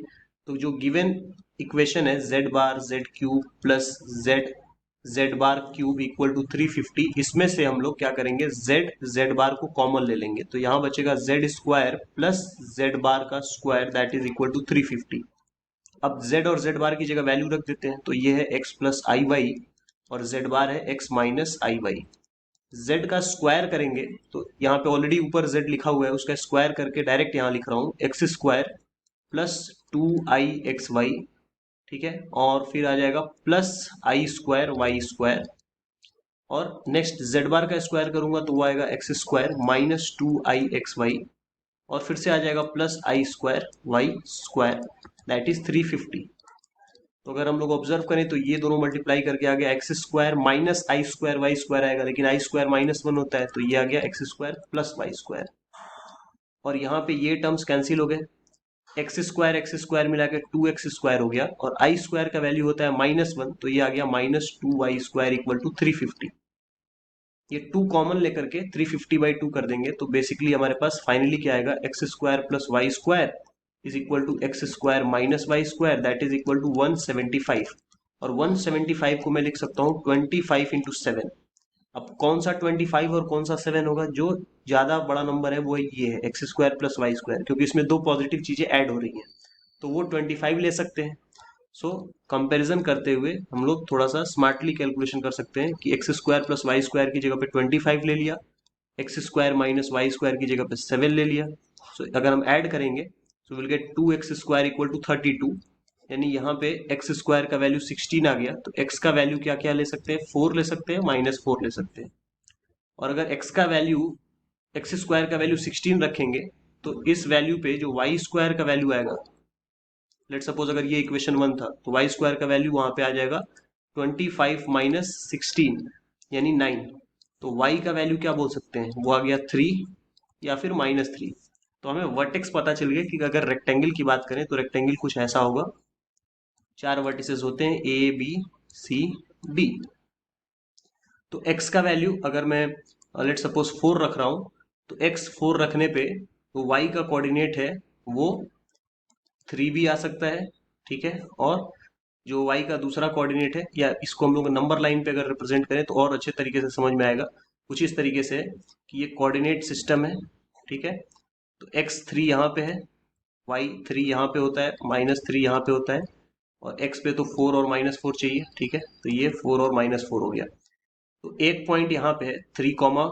तो जो गिवन इक्वेशन है z bar z cube plus z bar cube equal to 350, इसमें से हम लोग क्या करेंगे, z बार को कॉमन ले लेंगे। तो यहाँ बचेगा z square plus z bar का square that is equal to 350। अब z और z बार की जगह वैल्यू रख देते हैं, तो ये है x प्लस आई वाई और z बार है x minus i Y. z का स्क्वायर करेंगे तो यहाँ पे ऑलरेडी ऊपर z लिखा हुआ है, उसका स्क्वायर करके डायरेक्ट यहाँ लिख रहा हूँ x स्क्वायर प्लस 2ixy, ठीक है, और फिर आ जाएगा plus i square y square, और नेक्स्ट z बार का स्क्वायर करूंगा तो वो आएगा x स्क्वायर माइनस 2ixy, और फिर से आ जाएगा plus i square y square that is 350। तो अगर हम लोग ऑब्जर्व करें तो ये दोनों मल्टीप्लाई करके आ गया x square minus i square y square आएगा, लेकिन आई स्क्वायर -1 होता है तो ये आ गया x square plus Y square, और यहाँ पे ये टर्म्स कैंसिल हो गए, एक्स स्क्वायर मिला के 2x स्क्वायर हो गया, और आई स्क्वायर का वैल्यू होता है -1 तो ये आ गया -2y स्क्वायर इक्वल टू 350। ये 2 कॉमन लेकर के 350/2 कर देंगे तो बेसिकली हमारे पास फाइनली क्या आएगा, x square plus Y square is equal to x square minus Y square that is equal to 175, और 175 को मैं लिख सकता हूँ 25 इंटू 7। अब कौन सा 25 और कौन सा 7 होगा, जो ज्यादा बड़ा नंबर है वो ये है x square plus Y square, क्योंकि इसमें दो पॉजिटिव चीजें ऐड हो रही हैं तो वो 25 ले सकते हैं। सो कंपैरिजन करते हुए हम लोग थोड़ा सा स्मार्टली कैलकुलेशन कर सकते हैं कि x square plus Y square की जगह पे 25 ले लिया, x square minus Y square की जगह पे 7 ले लिया। सो अगर हम ऐड करेंगे तो will get 2x square equal to 32, यानी यहाँ पे एक्स स्क्वायर का वैल्यू 16 आ गया, तो x का वैल्यू क्या क्या ले सकते हैं, 4 ले सकते हैं, -4 ले सकते हैं। और अगर x का वैल्यू, एक्स स्क्वायर का वैल्यू 16 रखेंगे तो इस वैल्यू पे जो वाई स्क्वायर का वैल्यू आएगा, लेट सपोज अगर ये इक्वेशन 1 था तो वाई स्क्वायर का वैल्यू वहां पे आ जाएगा 25 माइनस 16 यानी 9। तो y का वैल्यू क्या बोल सकते हैं, वो आ गया 3 या फिर -3। तो हमें वर्टेक्स पता चल गया कि अगर रेक्टेंगल की बात करें तो रेक्टेंगल कुछ ऐसा होगा, 4 वर्टिसेस होते हैं ए बी सी डी। तो x का वैल्यू अगर मैं लेट सपोज 4 रख रहा हूं तो x 4 रखने पे तो y का कोऑर्डिनेट है वो 3 भी आ सकता है, ठीक है, और जो y का दूसरा कोऑर्डिनेट है, या इसको हम लोग नंबर लाइन पे अगर रिप्रेजेंट करें तो और अच्छे तरीके से समझ में आएगा, कुछ इस तरीके से कि ये कोऑर्डिनेट सिस्टम है, ठीक है। तो x3 यहाँ पे है, y3 यहाँ पे होता है, -3 यहाँ पे होता है, और x पे तो 4 और -4 चाहिए, ठीक है, तो ये 4 और -4 हो गया। तो एक पॉइंट यहाँ पे है 3 कॉमा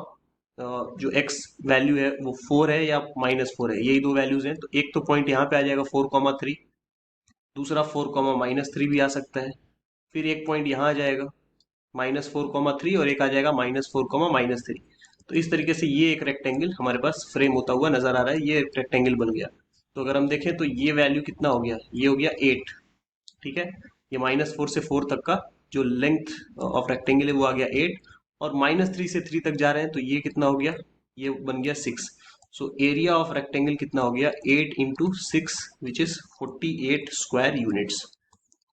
जो x वैल्यू है वो 4 है या -4 है, यही दो वैल्यूज हैं, तो एक तो पॉइंट यहाँ पे आ जाएगा 4,3, दूसरा 4,-3 भी आ सकता है, फिर एक पॉइंट यहाँ आ जाएगा -4,3 और एक आ जाएगा -4,-3। तो इस तरीके से ये एक रेक्टेंगल हमारे पास फ्रेम होता हुआ नजर आ रहा है, ये एक रेक्टेंगल बन गया। तो अगर हम देखें तो ये वैल्यू कितना हो गया, ये हो गया 8, ठीक है, ये -4 से 4 तक का जो लेंथ ऑफ रेक्टेंगल है वो आ गया 8, और -3 से 3 तक जा रहे हैं तो ये कितना हो गया, ये बन गया 6। सो एरिया ऑफ रेक्टेंगल कितना हो गया, 8 into 6 which is 48 square units,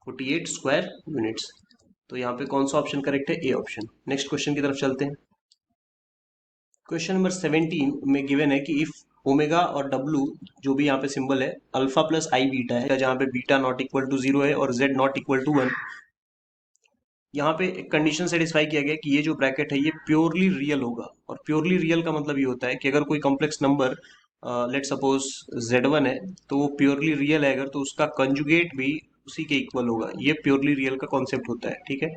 48 square units. तो यहाँ पे कौन सा ऑप्शन करेक्ट है, ए ऑप्शन। नेक्स्ट क्वेश्चन की तरफ चलते हैं। क्वेश्चन नंबर 17 में गिवन है कि इफ ओमेगा और डब्लू जो भी यहाँ पे सिंबल है अल्फा प्लस आई बीटा है, जहाँ पे बीटा नॉट इक्वल टू 0 है और जेड नॉट इक्वल टू 1, यहाँ पे एक कंडीशन सेटिस्फाई किया गया कि ये जो ब्रैकेट है ये प्योरली रियल होगा। और प्योरली रियल का मतलब ये होता है कि अगर कोई complex number let suppose z1 है तो वो प्योरली रियल है अगर, तो उसका कंजुगेट भी उसी के इक्वल होगा, ये प्योरली रियल का कॉन्सेप्ट होता है, ठीक है।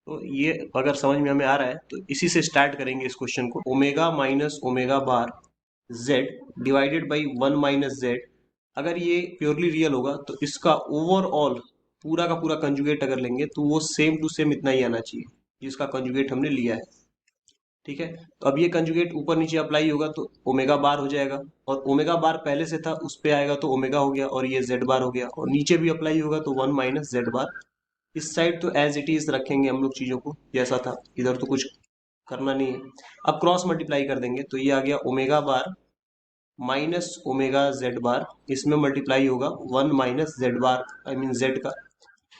तो ये अगर समझ में हमें आ रहा है तो इसी से स्टार्ट करेंगे इस क्वेश्चन को। Omega minus omega bar Z divided by 1 minus Z, अगर ये प्योरली रियल होगा तो इसका ओवरऑल पूरा का पूरा कंजुगेट अगर लेंगे तो वो सेम टू सेम इतना ही आना चाहिए, जिसका कंजुगेट हमने लिया है। ठीक है, तो अब ये कंजुगेट ऊपर नीचे अप्लाई होगा तो ओमेगा बार हो जाएगा, और ओमेगा बार पहले से था उस पे आएगा तो ओमेगा हो गया, और ये जेड बार हो गया, और नीचे भी अप्लाई होगा तो 1 माइनस जेड बार। इस साइड तो एज इट इज रखेंगे हम लोग चीजों को जैसा था, इधर तो कुछ करना नहीं है। अब क्रॉस मल्टीप्लाई कर देंगे तो ये आ गया omega bar minus omega Z bar, इसमें मल्टीप्लाई होगा 1 minus Z bar I mean Z का,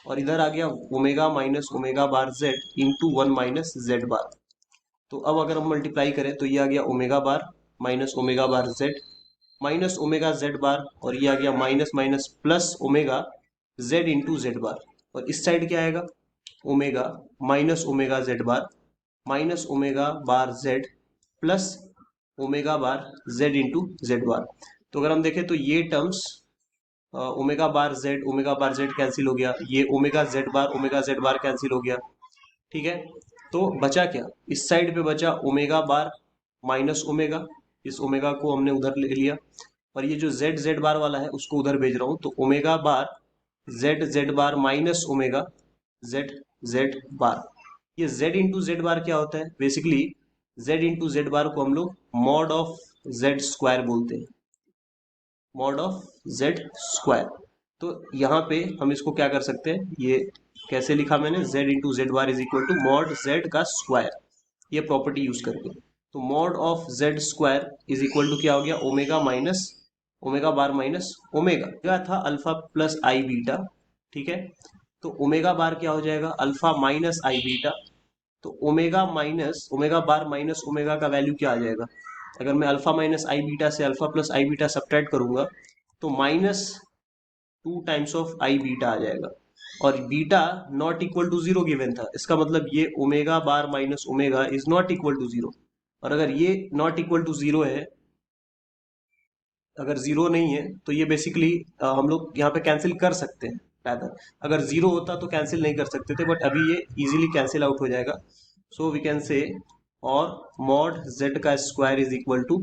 और इधर आ गया omega minus omega bar Z into 1 minus Z bar. तो अब अगर हम मल्टीप्लाई करें तो ये आ गया omega bar minus omega bar Z minus omega Z bar, और ये आ गया minus minus plus omega Z into Z bar, और इस साइड क्या आएगा omega minus omega Z bar minus omega bar Z plus omega bar Z into Z bar. तो अगर हम देखें तो ये terms omega bar Z cancel हो गया, ये ओमेगा जेड बार कैंसिल हो गया। ठीक है, तो बचा क्या, इस साइड पे बचा ओमेगा बार माइनस ओमेगा, इस ओमेगा को हमने उधर ले लिया, और ये जो जेड जेड बार वाला है उसको उधर भेज रहा हूं, तो omega bar Z Z bar minus omega Z Z बार। ये जेड इंटू जेड बार क्या होता है, बेसिकली जेड इंटू जेड बार को हम लोग मॉड ऑफ जेड स्क्वायर बोलते हैं, मॉड ऑफ जेड स्क्वायर। तो यहाँ पे हम इसको क्या कर सकते हैं, ये कैसे लिखा मैंने, z into Z bar is equal to mod z का स्क्वायर, ये प्रॉपर्टी यूज करके। तो mod of z square is equal to क्या हो गया, omega minus omega bar minus omega, क्या था अल्फा प्लस आई बीटा। ठीक है, तो ओमेगा बार क्या हो जाएगा, अल्फा माइनस आई बीटा। तो ओमेगा बार माइनस ओमेगा का वैल्यू क्या आ जाएगा, अगर मैं अल्फा माइनस आई बीटा से अल्फा प्लस आई बीटा सब्ट्रैक्ट करूंगा तो minus 2 times of I beta आ जाएगा, और beta not equal to zero given था, इसका मतलब ये omega bar minus omega is not equal to zero. और अगर ये नॉट इक्वल टू जीरो है, अगर जीरो नहीं है तो ये बेसिकली हम लोग यहाँ पे कैंसिल कर सकते हैं rather। अगर जीरो होता तो कैंसिल नहीं कर सकते थे, बट अभी ये इजीली कैंसिल आउट हो जाएगा। सो वी कैन से और मॉड जेड का स्क्वायर इज इक्वल टू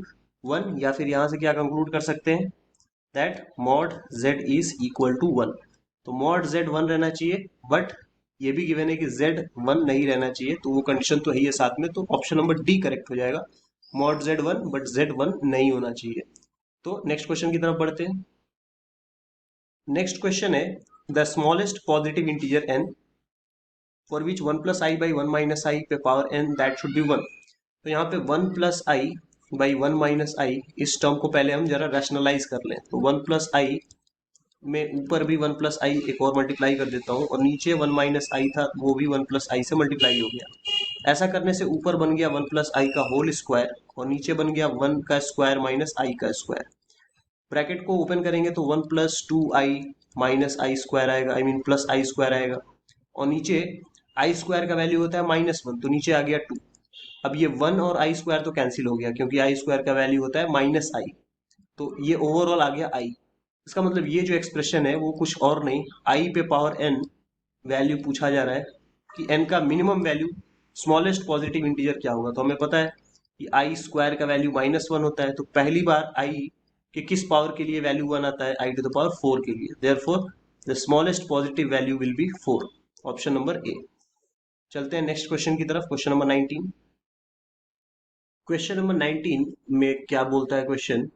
1, या फिर यहाँ से क्या कंक्लूड कर सकते हैं that mod z is equal to 1। तो मॉड जेड 1 रहना चाहिए, बट ये भी गिवन है कि जेड 1 नहीं रहना चाहिए, तो वो कंडीशन तो है ही है साथ में, तो ऑप्शन नंबर डी करेक्ट हो जाएगा, मॉड जेड 1 बट जेड 1 नहीं होना चाहिए। तो नेक्स्ट क्वेश्चन की तरफ बढ़ते हैं। नेक्स्ट क्वेश्चन है the smallest positive integer n for which 1 plus I by 1 minus I पे power n that should be 1। तो यहाँ पे 1 plus I by 1 minus I, इस टर्म को पहले हम जरा रैशनलाइज कर लें। तो 1 प्लस आई में ऊपर भी 1 प्लस आई एक और मल्टीप्लाई कर देता हूँ, और नीचे 1 माइनस आई था वो भी 1 प्लस आई से मल्टीप्लाई हो गया। ऐसा करने से ऊपर बन गया 1 प्लस आई का होल स्क्वायर, और नीचे बन गया 1 का स्क्वायर माइनस आई का स्क्वायर। ब्रैकेट को ओपन करेंगे तो 1 plus 2 I minus i square आएगा, I mean plus i square आएगा, और नीचे आई स्क्वायर का वैल्यू होता है -1, तो नीचे आ गया 2। अब ये 1 और आई स्क्वायर तो कैंसिल हो गया, क्योंकि आई स्क्वायर का वैल्यू होता है माइनस आई, तो ये ओवरऑल आ गया आई। इसका मतलब ये जो एक्सप्रेशन है वो कुछ और नहीं, आई पे पावर n वैल्यू पूछा जा रहा है कि n का minimum value smallest positive integer क्या होगा। तो हमें पता है कि आई स्क्वायर का वैल्यू -1 होता है, तो पहली बार आई कि किस पावर के लिए वैल्यू 1 आता है, आई टू द पावर 4 के लिए, therefore the smallest positive value will be 4, option number ए। चलते हैं नेक्स्ट क्वेश्चन की तरफ, क्वेश्चन नंबर 19। क्वेश्चन नंबर 19 में क्या बोलता है क्वेश्चन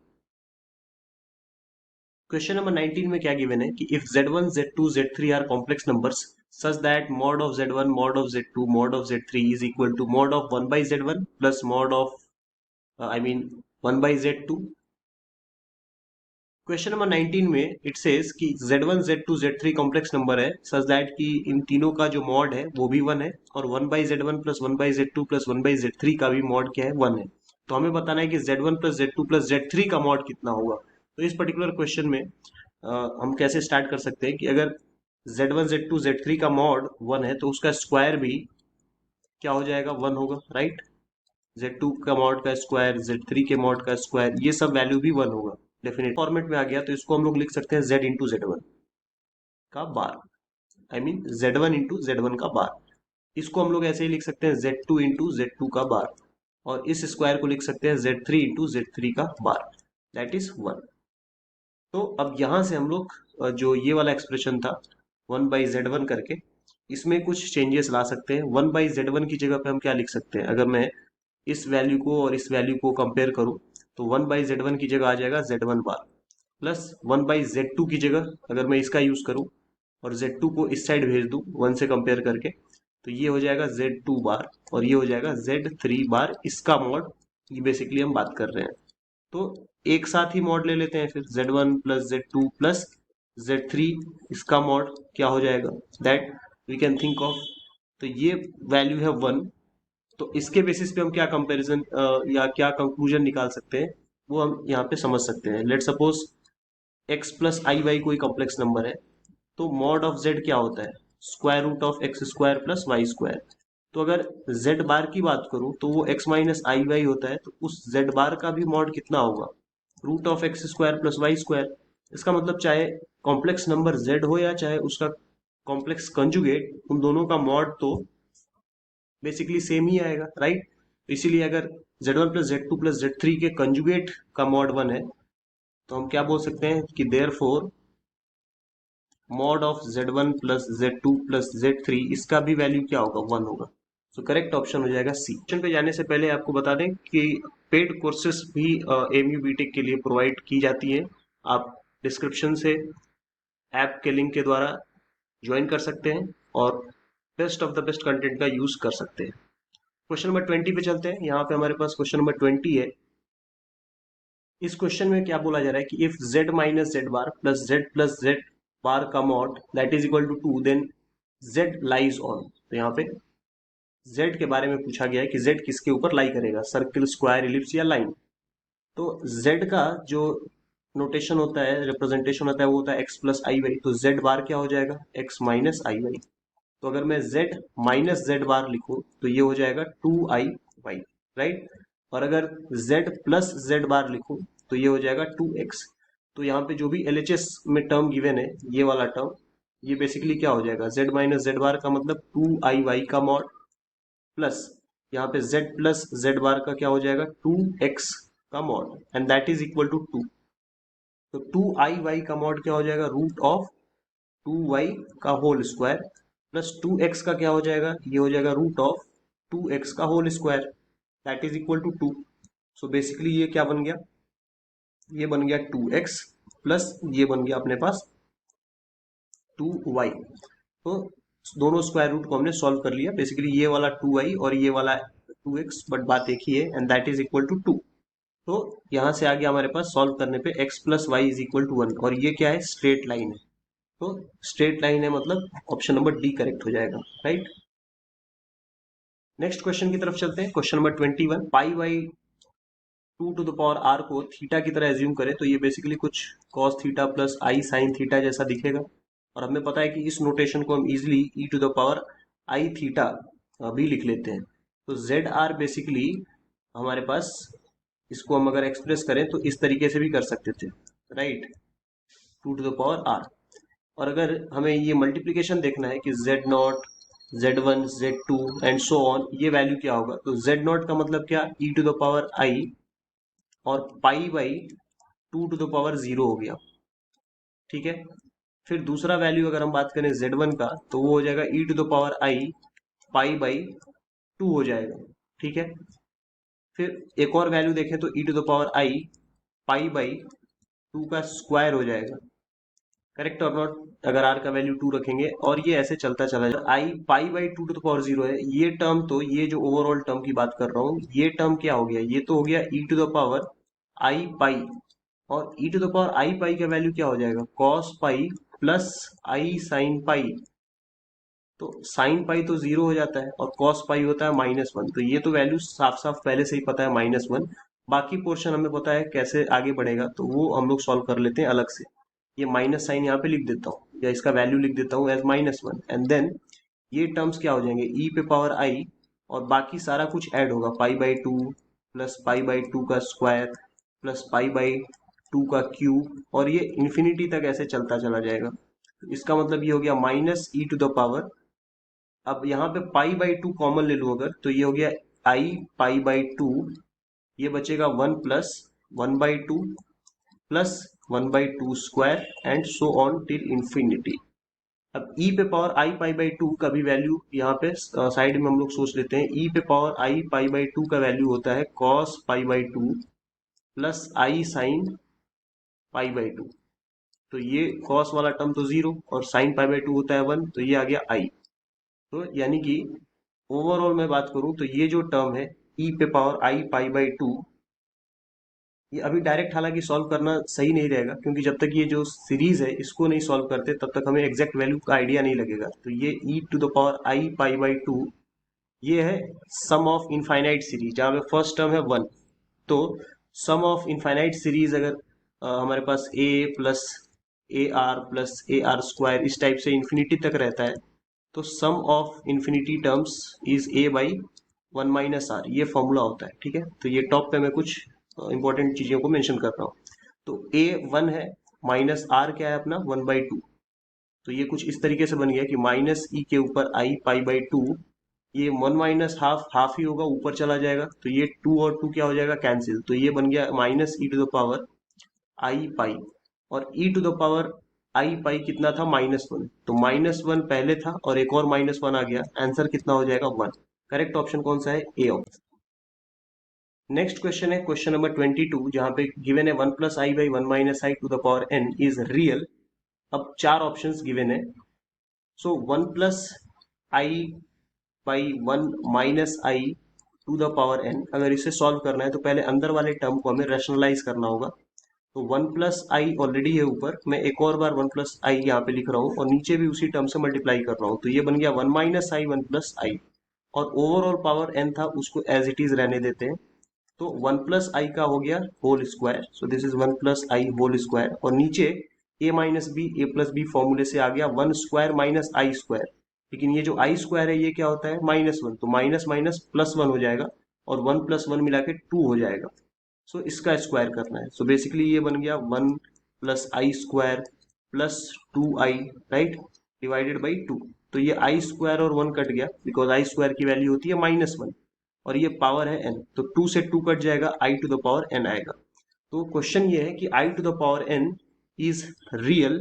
नंबर 19 में क्या गिवन है कि if z1 z2 z3 are complex numbers such that mod of z1 mod of z2 mod of z3 is equal to mod of 1 by z1 plus mod of I mean 1 by z2। Question number 19 में it says कि z1 z2 z3 complex number है such that कि इन तीनों का जो mod है वो भी 1 है, और 1 by z1 plus 1 by z2 plus 1 by z3 का भी मॉड क्या है 1 है। तो हमें बताना है कि z1 plus z2 plus z3 का मॉड कितना होगा। तो इस पर्टिकुलर क्वेश्चन में हम कैसे स्टार्ट कर सकते हैं कि अगर z1 z2 z3 का मॉड 1 है तो उसका स्क्वायर भी क्या हो जाएगा 1 होगा, राइट। z2 का मॉड का स्क्वायर z3 के मॉड का स्क्वायर, ये सब वैल्यू भी 1 होगा। डेफिनेट फॉर्मेट में आ गया तो इसको हम लोग लिख सकते हैं z इंटू z1 का बार, I mean z1 into z1 का बार। इसको हम लोग ऐसे ही लिख सकते हैं z2 इंटू z2 का बार, और इस स्क्वायर को लिख सकते हैं z3 इंटू z3 का बार, दैट इज 1। तो अब यहां से हम लोग जो ये वाला एक्सप्रेशन था 1 बाई z1 करके, इसमें कुछ चेंजेस ला सकते हैं। 1/z1 की जगह पे हम क्या लिख सकते हैं, अगर मैं इस वैल्यू को और इस वैल्यू को कंपेयर करूं तो 1/z1 की जगह आ जाएगा z1 बार, प्लस 1/z2 की जगह अगर मैं इसका यूज करूं और z2 को इस साइड भेज दूं 1 से कंपेयर करके, तो ये हो जाएगा z2 बार और ये हो जाएगा z3 बार, इसका मॉड ये बेसिकली हम बात कर रहे हैं। तो एक साथ ही मॉड ले लेते हैं फिर, z1 plus z2 plus z3, इसका मॉड क्या हो जाएगा, that we can think of. तो ये वैल्यू है 1, तो इसके बेसिस पे हम क्या कंपैरिजन या क्या कंक्लूजन निकाल सकते हैं वो हम यहाँ पे समझ सकते हैं। लेट सपोज x प्लस आई वाई कोई कॉम्प्लेक्स नंबर है, तो मॉड ऑफ z क्या होता है, square root of x square plus Y square. तो अगर z बार की बात करूं तो वो x माइनस आई वाई होता है, तो उस z बार का भी मॉड कितना होगा, root of x square plus Y square. इसका मतलब चाहे कॉम्प्लेक्स नंबर z हो या चाहे उसका कॉम्प्लेक्स कंजुगेट, उन दोनों का मॉड तो बेसिकली सेम ही आएगा, राइट। तो इसीलिए अगर z1 plus z2 plus z3 के कंजुगेट का मॉड 1 है, तो हम क्या बोल सकते हैं कि therefore mod of z1 plus z2 plus z3, इसका भी वैल्यू क्या होगा, 1 होगा। तो करेक्ट ऑप्शन हो जाएगा सी। ऑप्शन पे जाने से पहले आपको बता दें कि पेड कोर्सेज भी एमयू बीटेक के लिए प्रोवाइड की जाती है। आप डिस्क्रिप्शन से ऐप के लिंक के द्वारा ज्वाइन कर सकते हैं और best of the best content का यूज कर सकते हैं। क्वेश्चन नंबर 20 पे चलते हैं। यहाँ पे हमारे पास क्वेश्चन नंबर 20 है। इस क्वेश्चन में क्या बोला जा रहा है कि if z minus Z bar plus Z bar का mod that is equal to 2 then z lies on. तो यहाँ पे z के बारे में पूछा गया है कि z किसके ऊपर लाई करेगा, सर्किल, स्क्वायर, इलिप्स या लाइन। तो z का जो नोटेशन होता है, रिप्रेजेंटेशन होता है, वो होता है x प्लस आई वाई। तो z बार क्या हो जाएगा, x माइनस आई वाई। तो अगर मैं z माइनस जेड बार लिखूं तो ये हो जाएगा 2i y, राइट। और अगर z प्लस जेड बार लिखूं तो ये हो जाएगा 2x। तो यहाँ पे जो भी LHS में टर्म गिवन है, ये वाला टर्म, ये बेसिकली क्या हो जाएगा, z माइनस जेड बार का मतलब 2i y का मॉड, प्लस यहाँ पे z प्लस जेड बार का क्या हो जाएगा 2x का mod, and that is equal to 2। तो 2i y का मॉड क्या हो जाएगा, रूट ऑफ 2y का होल स्क्वायर, प्लस 2x का क्या हो जाएगा, ये हो जाएगा रूट ऑफ 2x का whole square, that is equal to 2। So basically ये क्या बन गया, ये बन गया 2x प्लस ये बन गया अपने पास 2y। तो दोनों स्क्वायर रूट को हमने सॉल्व कर लिया, बेसिकली ये वाला 2y और ये वाला 2x, बट बात एक ही है, and that is equal to 2। तो यहाँ से आगे हमारे पास सॉल्व करने पे x plus y is equal to 1, और ये क्या है, स्ट्रेट लाइन है। तो स्ट्रेट लाइन है, मतलब ऑप्शन नंबर डी करेक्ट हो जाएगा, राइट। नेक्स्ट क्वेश्चन की तरफ चलते हैं। Question number 21, pi by 2 to the power r को थीटा की तरह एज्यूम करें तो ये बेसिकली कुछ cos theta plus i sine theta जैसा दिखेगा। और हमें पता है कि इस नोटेशन को हम easily e to the power i theta भी लिख लेते हैं। तो जेड आर बेसिकली हमारे पास, इसको हम अगर एक्सप्रेस करें तो इस तरीके से भी कर सकते थे, right, 2 to the power r. और अगर हमें ये मल्टीप्लीकेशन देखना है कि z0, z1, z2 and so on, ये वैल्यू क्या होगा, तो z0 का मतलब क्या, e to the power i, और pi by 2 to the power 0 हो गया, ठीक है। फिर दूसरा वैल्यू अगर हम बात करें z1 का, तो वो हो जाएगा e to the power i pi by 2 हो जाएगा, ठीक है। फिर एक और वैल्यू देखें तो e to the power i pi by 2 का स्क्वायर हो जाएगा, करेक्ट और नॉट, अगर r का वैल्यू 2 रखेंगे, और ये ऐसे चलता चला जाए। I pi by 2 to the power 0 है ये टर्म, तो ये जो ओवरऑल टर्म की बात कर रहा हूँ, ये टर्म क्या हो गया, ये तो हो गया e to the power i pi, और e to the power i पाई का वैल्यू क्या हो जाएगा, cos pi plus i sine pi. तो साइन पाई तो 0 हो जाता है और कॉस पाई होता है -1, तो ये तो वैल्यू साफ साफ पहले से ही पता है -1। बाकी पोर्शन हमें पता है कैसे आगे बढ़ेगा, तो वो हम लोग सॉल्व कर लेते हैं अलग से। ये माइनस साइन यहाँ पे लिख देता हूँ, या इसका वैल्यू लिख देता हूँ एज -1, एंड देन ये टर्म्स क्या हो जाएंगे, ई पे पावर आई, और बाकी सारा कुछ ऐड होगा, पाई बाई 2 प्लस पाई बाई 2 का स्क्वायर प्लस पाई बाई 2 का क्यूब, और ये इन्फिनिटी तक ऐसे चलता चला जाएगा। तो इसका मतलब ये हो गया minus e to the power, अब यहाँ पे पाई बाई 2 कॉमन ले लूँ अगर, तो ये हो गया आई पाई बाई 2, ये बचेगा 1 plus 1/2 plus 1/2 square and so on till infinity. अब e पे power i pi by to का भी वैल्यू यहाँ पे साइड में हम लोग सोच लेते हैं। e पे power i pi by to का वैल्यू होता है cos pi by two plus i sine pi by to. तो ये cos वाला टर्म तो जीरो और sin पाई बाई टू होता है वन, तो ये आ गया i। तो यानी कि ओवरऑल मैं बात करूं तो ये जो टर्म है e पे power i pi by two, ये अभी डायरेक्ट हालांकि सॉल्व करना सही नहीं रहेगा, क्योंकि जब तक ये जो सीरीज है इसको नहीं सॉल्व करते तब तक हमें एग्जैक्ट वैल्यू का आइडिया नहीं लगेगा। तो ये e to the power i pi by two, ये है सम ऑफ इनफाइनाइट सीरीज, जहाँ पे फर्स्ट टर्म है वन। तो सम ऑफ इनफाइनाइट सीरीज अगर हमारे पास a plus a r plus a r square इस टाइप से इन्फिनिटी तक रहता है, तो sum of infinity terms is a by one minus r, ये फॉर्मूला होता है। ठीक है, तो ये टॉप पे मैं कुछ इंपॉर्टेंट चीजों को मेंशन कर रहा हूँ। तो a वन है, माइनस आर क्या है अपना वन बाई टू। तो ये कुछ इस तरीके से बन गया कि माइनस ई के ऊपर आई पाई बाई टू, ये वन माइनस हाफ हाफ ही होगा, ऊपर चला जाएगा, तो ये टू और टू क्या हो जाएगा कैंसिल, तो ये बन गया minus e to the power i pi. और e to the power i pi कितना था माइनस वन, तो माइनस वन पहले था और एक और माइनस वन आ गया, आंसर कितना हो जाएगा वन। करेक्ट ऑप्शन कौन सा है, ए ऑप्शन। नेक्स्ट क्वेश्चन है क्वेश्चन नंबर 22, जहां पे गिवन है one plus I by one minus i to the power n is real. अब चार ऑप्शंस गिवन है। So one plus I by one minus i to the power n, अगर इसे solve करना है तो पहले अंदर वाले टर्म को हमें रैशनलाइज करना होगा। तो वन प्लस आई ऑलरेडी है ऊपर, मैं एक और बार वन प्लस आई यहाँ पे लिख रहा हूँ और नीचे भी उसी टर्म से मल्टीप्लाई कर रहा हूँ, तो ये बन गया one minus i one plus i. और ओवरऑल पावर एन था उसको एज इट इज रहने देते हैं। तो वन प्लस आई का हो गया whole square, so this is one plus i whole square, और नीचे a minus b a plus b फॉर्मूले से आ गया one square minus i square. लेकिन ये जो आई स्क्वायर है ये क्या होता है माइनस वन, तो माइनस माइनस प्लस वन हो जाएगा और वन प्लस वन मिला के टू हो जाएगा। सो इसका स्क्वायर करना है। सो बेसिकली ये बन गया one plus i square plus two I, right, divided by two. तो ये आई स्क्वायर और वन कट गया, बिकॉज आई स्क्वायर की वैल्यू होती है माइनस वन और ये पावर है n, तो टू से टू कट जाएगा, i to the power n आएगा। तो क्वेश्चन ये है कि i to the power n is real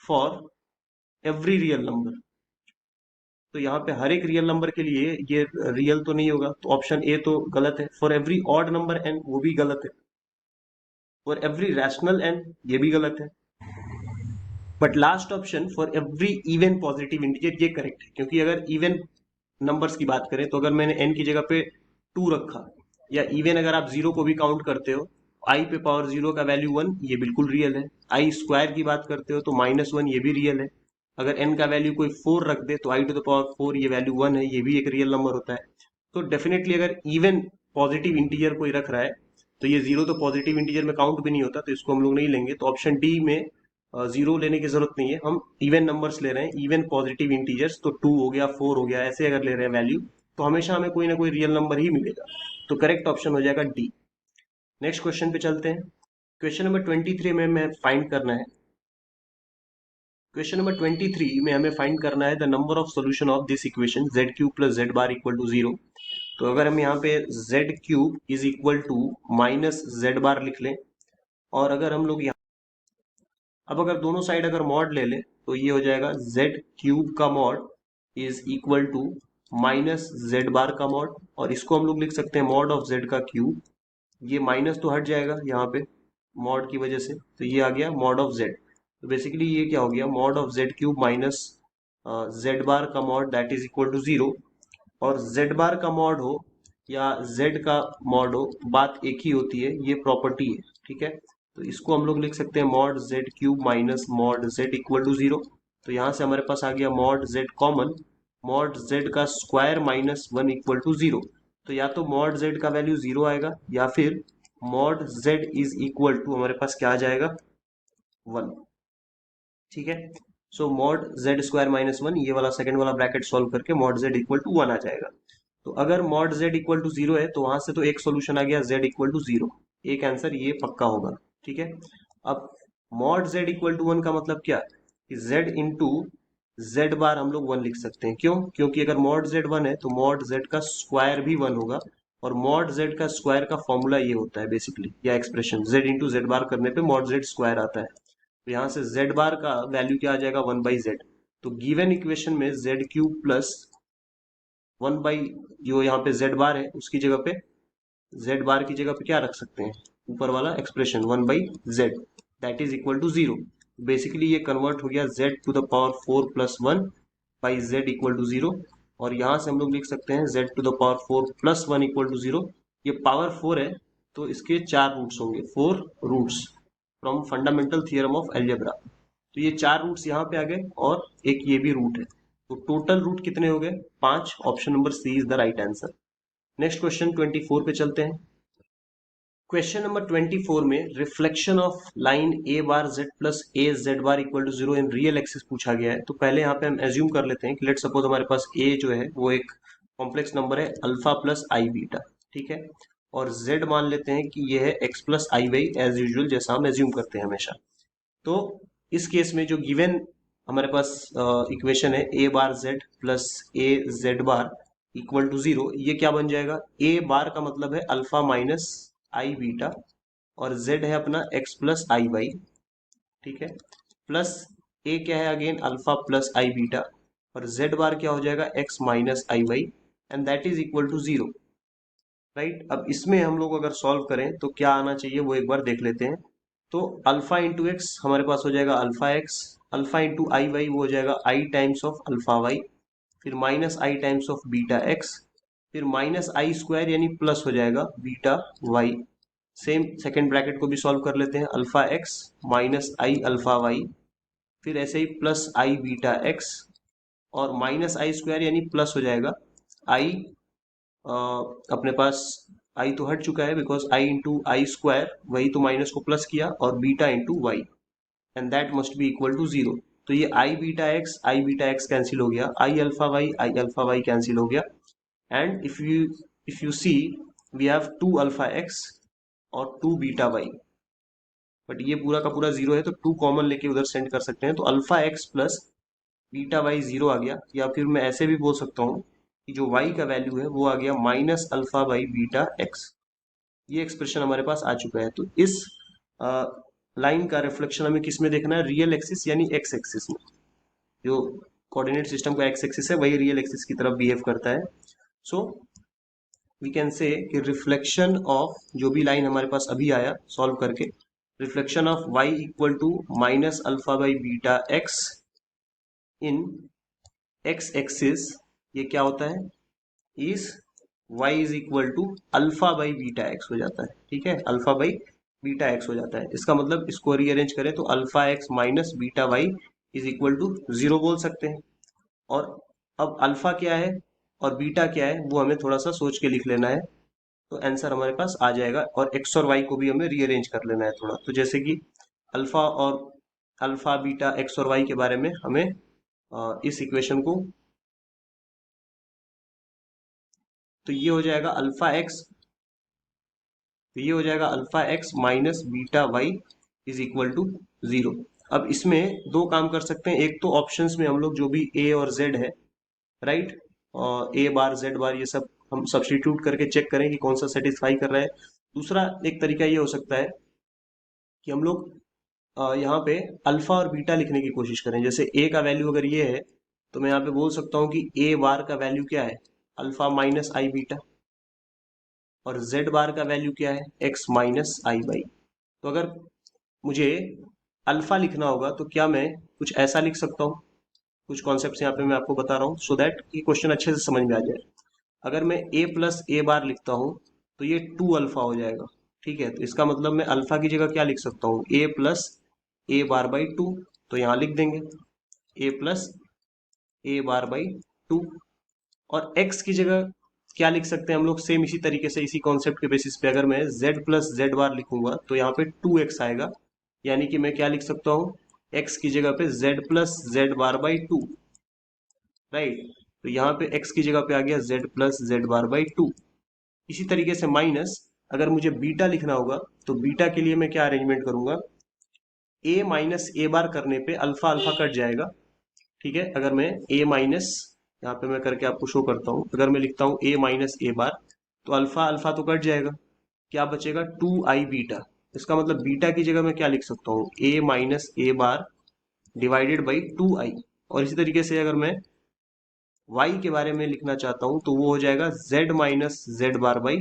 for every real number. तो यहाँ पे हर एक रियल नंबर के लिए ये रियल तो नहीं होगा, तो ऑप्शन ए तो गलत है। For every odd number n वो भी गलत है। फॉर एवरी रैशनल n ये भी गलत है। But last option for every even positive integer ये करेक्ट है, क्योंकि अगर इवन नंबर्स की बात करें तो अगर मैंने n की जगह पे टू रखा, या इवन अगर आप जीरो को भी काउंट करते हो, आई पे पावर जीरो का वैल्यू वन, ये बिल्कुल रियल है। आई स्क्वायर की बात करते हो तो माइनस वन, ये भी रियल है। अगर n का वैल्यू कोई फोर रख दे तो आई टू द पावर फोर, ये वैल्यू वन है, ये भी एक रियल नंबर होता है। तो डेफिनेटली अगर इवन पॉजिटिव इंटीजर कोई रख रहा है तो ये जीरो तो पॉजिटिव इंटीजर में काउंट भी नहीं होता, तो इसको हम लोग नहीं लेंगे। तो ऑप्शन डी में जीरो लेने की जरूरत नहीं है, हम इवन नंबर्स ले रहे हैं, इवन पॉजिटिव इंटीजर्स। तो टू हो गया, फोर हो गया, ऐसे अगर ले रहे हैं वैल्यू तो हमेशा हमें कोई ना कोई रियल नंबर ही मिलेगा। तो करेक्ट ऑप्शन हो जाएगा डी। नेक्स्ट क्वेश्चन पे चलते हैं। क्वेश्चन नंबर 23 में हमें फाइंड करना है, क्वेश्चन नंबर 23 में हमें फाइंड करना है the number of solution of this equation z cube plus Z bar equal to zero. तो अगर हम यहाँ पे z cube is equal to minus Z bar लिख लें, और अगर हम लोग यहाँ, अब अगर दोनों साइड अगर मॉड ले लें तो ये हो जाएगा z क्यूब का mod is equal to minus Z bar का मॉड, और इसको हम लोग लिख सकते हैं मॉड ऑफ z का क्यूब। ये माइनस तो हट जाएगा यहाँ पे मॉड की वजह से, तो ये आ गया मॉड ऑफ z। तो बेसिकली ये क्या हो गया, mod of z cube minus Z bar का mod that is equal to zero. और z बार का मॉड हो या z का मॉड हो, बात एक ही होती है, ये प्रॉपर्टी है। ठीक है, तो इसको हम लोग लिख सकते हैं mod z cube minus mod z equal to zero. तो यहाँ से हमारे पास आ गया mod z common, mod z का square minus one equal to zero. तो या तो मॉड z का वैल्यू जीरो आएगा या फिर mod z is equal to हमारे पास क्या आ जाएगा वन। ठीक है, so mod z square minus one, ये वाला सेकंड वाला ब्रैकेट सॉल्व करके mod z equal to one आ जाएगा। तो अगर mod z equal to zero है तो वहां से तो एक सोल्यूशन आ गया z इक्वल टू जीरो, एक आंसर ये पक्का होगा। ठीक है, अब mod z equal to one का मतलब क्या कि z इंटू जेड बार हम लोग वन लिख सकते हैं। क्यों, क्योंकि अगर मॉड z वन है तो मॉड z का स्क्वायर भी वन होगा, और मॉड z का स्क्वायर का फॉर्मूला ये होता है बेसिकली, या एक्सप्रेशन z इंटू जेड बार करने पे मॉड z स्क्वायर आता है। तो यहाँ से जेड बार का वैल्यू क्या आ जाएगा 1/z। तो गिवन इक्वेशन में जेड क्यूब प्लस 1 जो यहाँ पे जेड बार है उसकी जगह पे जेड बार की जगह पे क्या रख सकते हैं, ऊपर वाला expression 1/z that is equal to 0। Basically ये कन्वर्ट हो गया z to the power 4 plus 1/z equal to 0। और यहाँ से हम लोग लिख सकते हैं z to the power 4 plus 1 equal to 0। ये पावर 4 है तो इसके 4 रूट्स होंगे, 4 roots from fundamental theorem of algebra. तो ये 4 रूट्स यहाँ पे आ गए और एक ये भी रूट है। तो टोटल रूट कितने हो गए, 5। Option number C is the right answer. Next question 24 पे चलते हैं। क्वेश्चन नंबर 24 में reflection of line a bar Z plus a z bar equal to 0 in real axis पूछा गया है। तो पहले यहाँ पे हम एज्यूम कर लेते हैं कि लेट सपोज हमारे पास ए जो है वो एक कॉम्प्लेक्स नंबर है अल्फा प्लस आई बीटा, ठीक है, और जेड मान लेते हैं कि ये है एक्स प्लस आई वाई एज यूजुअल, जैसा हम एज्यूम करते हैं हमेशा। तो इस केस में जो गिवन हमारे पास इक्वेशन है a bar Z plus a z bar equal to 0, ये क्या बन जाएगा, ए बार का मतलब है अल्फा माइनस आई बीटा और z है अपना x प्लस आई वाई, ठीक है, प्लस a क्या है अगेन अल्फा प्लस आई बीटा और z बार क्या हो जाएगा x minus i y and that is equal to 0, right. अब इसमें हम लोग अगर सॉल्व करें तो क्या आना चाहिए वो एक बार देख लेते हैं। तो अल्फा इंटू एक्स हमारे पास हो जाएगा alpha x, alpha into i y वो हो जाएगा i times of alpha y, फिर minus i times of beta x, फिर माइनस आई स्क्वायर यानी प्लस हो जाएगा beta y. Same second bracket को भी सॉल्व कर लेते हैं, alpha x minus i alpha y, फिर ऐसे ही प्लस आई बीटा एक्स और माइनस आई स्क्वायर यानी प्लस हो जाएगा आई, अपने पास आई तो हट चुका है because i into i square वही तो माइनस को प्लस किया और beta into y and that must be equal to 0। तो ये आई बीटा एक्स कैंसिल हो गया, आई अल्फा वाई कैंसिल हो गया and if you see we have 2 alpha x और 2 बीटा वाई, बट ये पूरा का पूरा 0 है तो 2 कॉमन लेके उधर सेंड कर सकते हैं। तो alpha x plus beta y 0 आ गया, या फिर मैं ऐसे भी बोल सकता हूँ कि जो y का वैल्यू है वो आ गया minus alpha by beta x. ये एक्सप्रेशन हमारे पास आ चुका है। तो इस लाइन का रिफ्लेक्शन हमें किस में देखना है, रियल एक्सिस यानी एक्स एक्सिस में। जो कोऑर्डिनेट सिस्टम का एक्स एक्सिस है वही रियल एक्सिस की तरफ बिहेव करता है। सो वी कैन से कि रिफ्लेक्शन ऑफ जो भी लाइन हमारे पास अभी आया सॉल्व करके, reflection of y equal to minus alpha by beta x in x axis, ये क्या होता है, इस y is equal to alpha by beta x हो जाता है, ठीक है, अल्फा बाई बीटा एक्स हो जाता है। इसका मतलब इसको रीअरेंज करें तो alpha x minus beta y is equal to 0 बोल सकते हैं। और अब अल्फा क्या है और बीटा क्या है वो हमें थोड़ा सा सोच के लिख लेना है, तो आंसर हमारे पास आ जाएगा। और एक्स और वाई को भी हमें रीअरेंज कर लेना है थोड़ा, तो जैसे कि अल्फा बीटा एक्स और वाई के बारे में हमें इस इक्वेशन को, तो ये हो जाएगा alpha x minus beta y is equal to 0। अब इसमें दो काम कर सकते हैं, एक तो ऑप्शंस में हम लोग जो भी ए और जेड है, राइट, ए बार जेड बार ये सब हम सब्स्टिट्यूट करके चेक करें कि कौन सा सेटिस्फाई कर रहा है। दूसरा एक तरीका ये हो सकता है कि हम लोग यहाँ पे अल्फा और बीटा लिखने की कोशिश करें। जैसे ए का वैल्यू अगर ये है तो मैं यहाँ पे बोल सकता हूँ कि ए बार का वैल्यू क्या है, अल्फा माइनस आई बीटा, और जेड बार का वैल्यू क्या है, एक्स माइनस आई बाई। तो अगर मुझे अल्फा लिखना होगा तो क्या मैं कुछ ऐसा लिख सकता हूँ, कुछ कॉन्सेप्ट यहाँ पे मैं आपको बता रहा हूँ सो दैट ये क्वेश्चन अच्छे से समझ में आ जाए। अगर मैं ए प्लस ए बार लिखता हूँ तो ये 2 अल्फा हो जाएगा, ठीक है। तो इसका मतलब मैं अल्फा की जगह क्या लिख सकता हूँ, ए प्लस ए बार बाई 2, तो यहाँ लिख देंगे ए प्लस ए बार बाई 2। और x की जगह क्या लिख सकते हैं हम लोग, सेम इसी तरीके से इसी कॉन्सेप्ट के बेसिस पे अगर मैं z प्लस जेड बार लिखूंगा तो यहाँ पे 2x आएगा, यानी कि मैं क्या लिख सकता हूँ, x की जगह पे z plus Z bar by 2, right. तो यहाँ पे x की जगह पे आ गया z plus Z bar by 2। इसी तरीके से माइनस अगर मुझे बीटा लिखना होगा तो बीटा के लिए मैं क्या अरेंजमेंट करूंगा, a माइनस ए बार करने पे अल्फा अल्फा कट जाएगा, ठीक है। अगर मैं a माइनस, यहाँ पे मैं करके आपको शो करता हूँ, अगर मैं लिखता हूँ a माइनस ए बार तो अल्फा अल्फा तो कट जाएगा, क्या बचेगा 2 आई बीटा, इसका मतलब बीटा की जगह मैं क्या लिख सकता हूँ, a minus a bar divided by 2i। और इसी तरीके से अगर मैं y के बारे में लिखना चाहता हूं तो वो हो जाएगा z minus Z bar by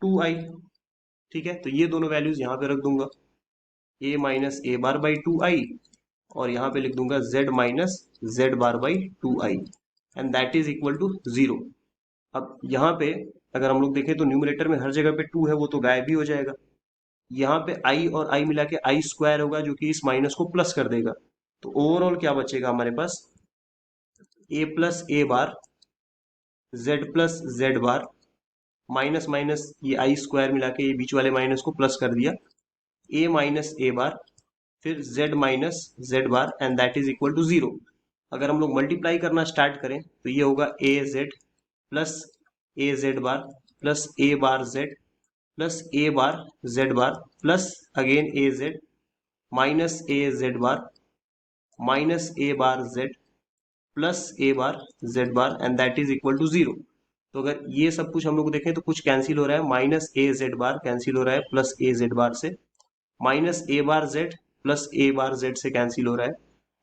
2i। ठीक है, तो ये दोनों वैल्यूज यहाँ पे रख दूंगा, a minus a bar by 2i, और यहाँ पे लिख दूंगा z minus Z bar by 2i, and that is equal to 0। अब यहाँ पे अगर हम लोग देखें तो न्यूमरेटर में हर जगह पे 2 है, वो तो गायब भी हो जाएगा। यहाँ पे i और i मिला के आई स्क्वायर होगा, जो कि इस माइनस को प्लस कर देगा। तो ओवरऑल क्या बचेगा हमारे पास, a plus a bar z plus Z bar minus minus ये आई स्क्वायर मिला के ये बीच वाले माइनस को प्लस कर दिया, a माइनस ए बार फिर z minus Z bar, and that is equal to 0। अगर हम लोग मल्टीप्लाई करना स्टार्ट करें तो ये होगा a z plus a z bar plus a bar Z plus a bar z bar plus again a z minus a z bar minus a bar Z plus a bar z bar, and that is equal to 0। तो अगर ये सब कुछ हम लोग देखें तो कुछ कैंसिल हो रहा है, minus a z bar cancel हो रहा है प्लस ए जेड बार से, minus a bar Z plus a bar Z से कैंसिल हो रहा है,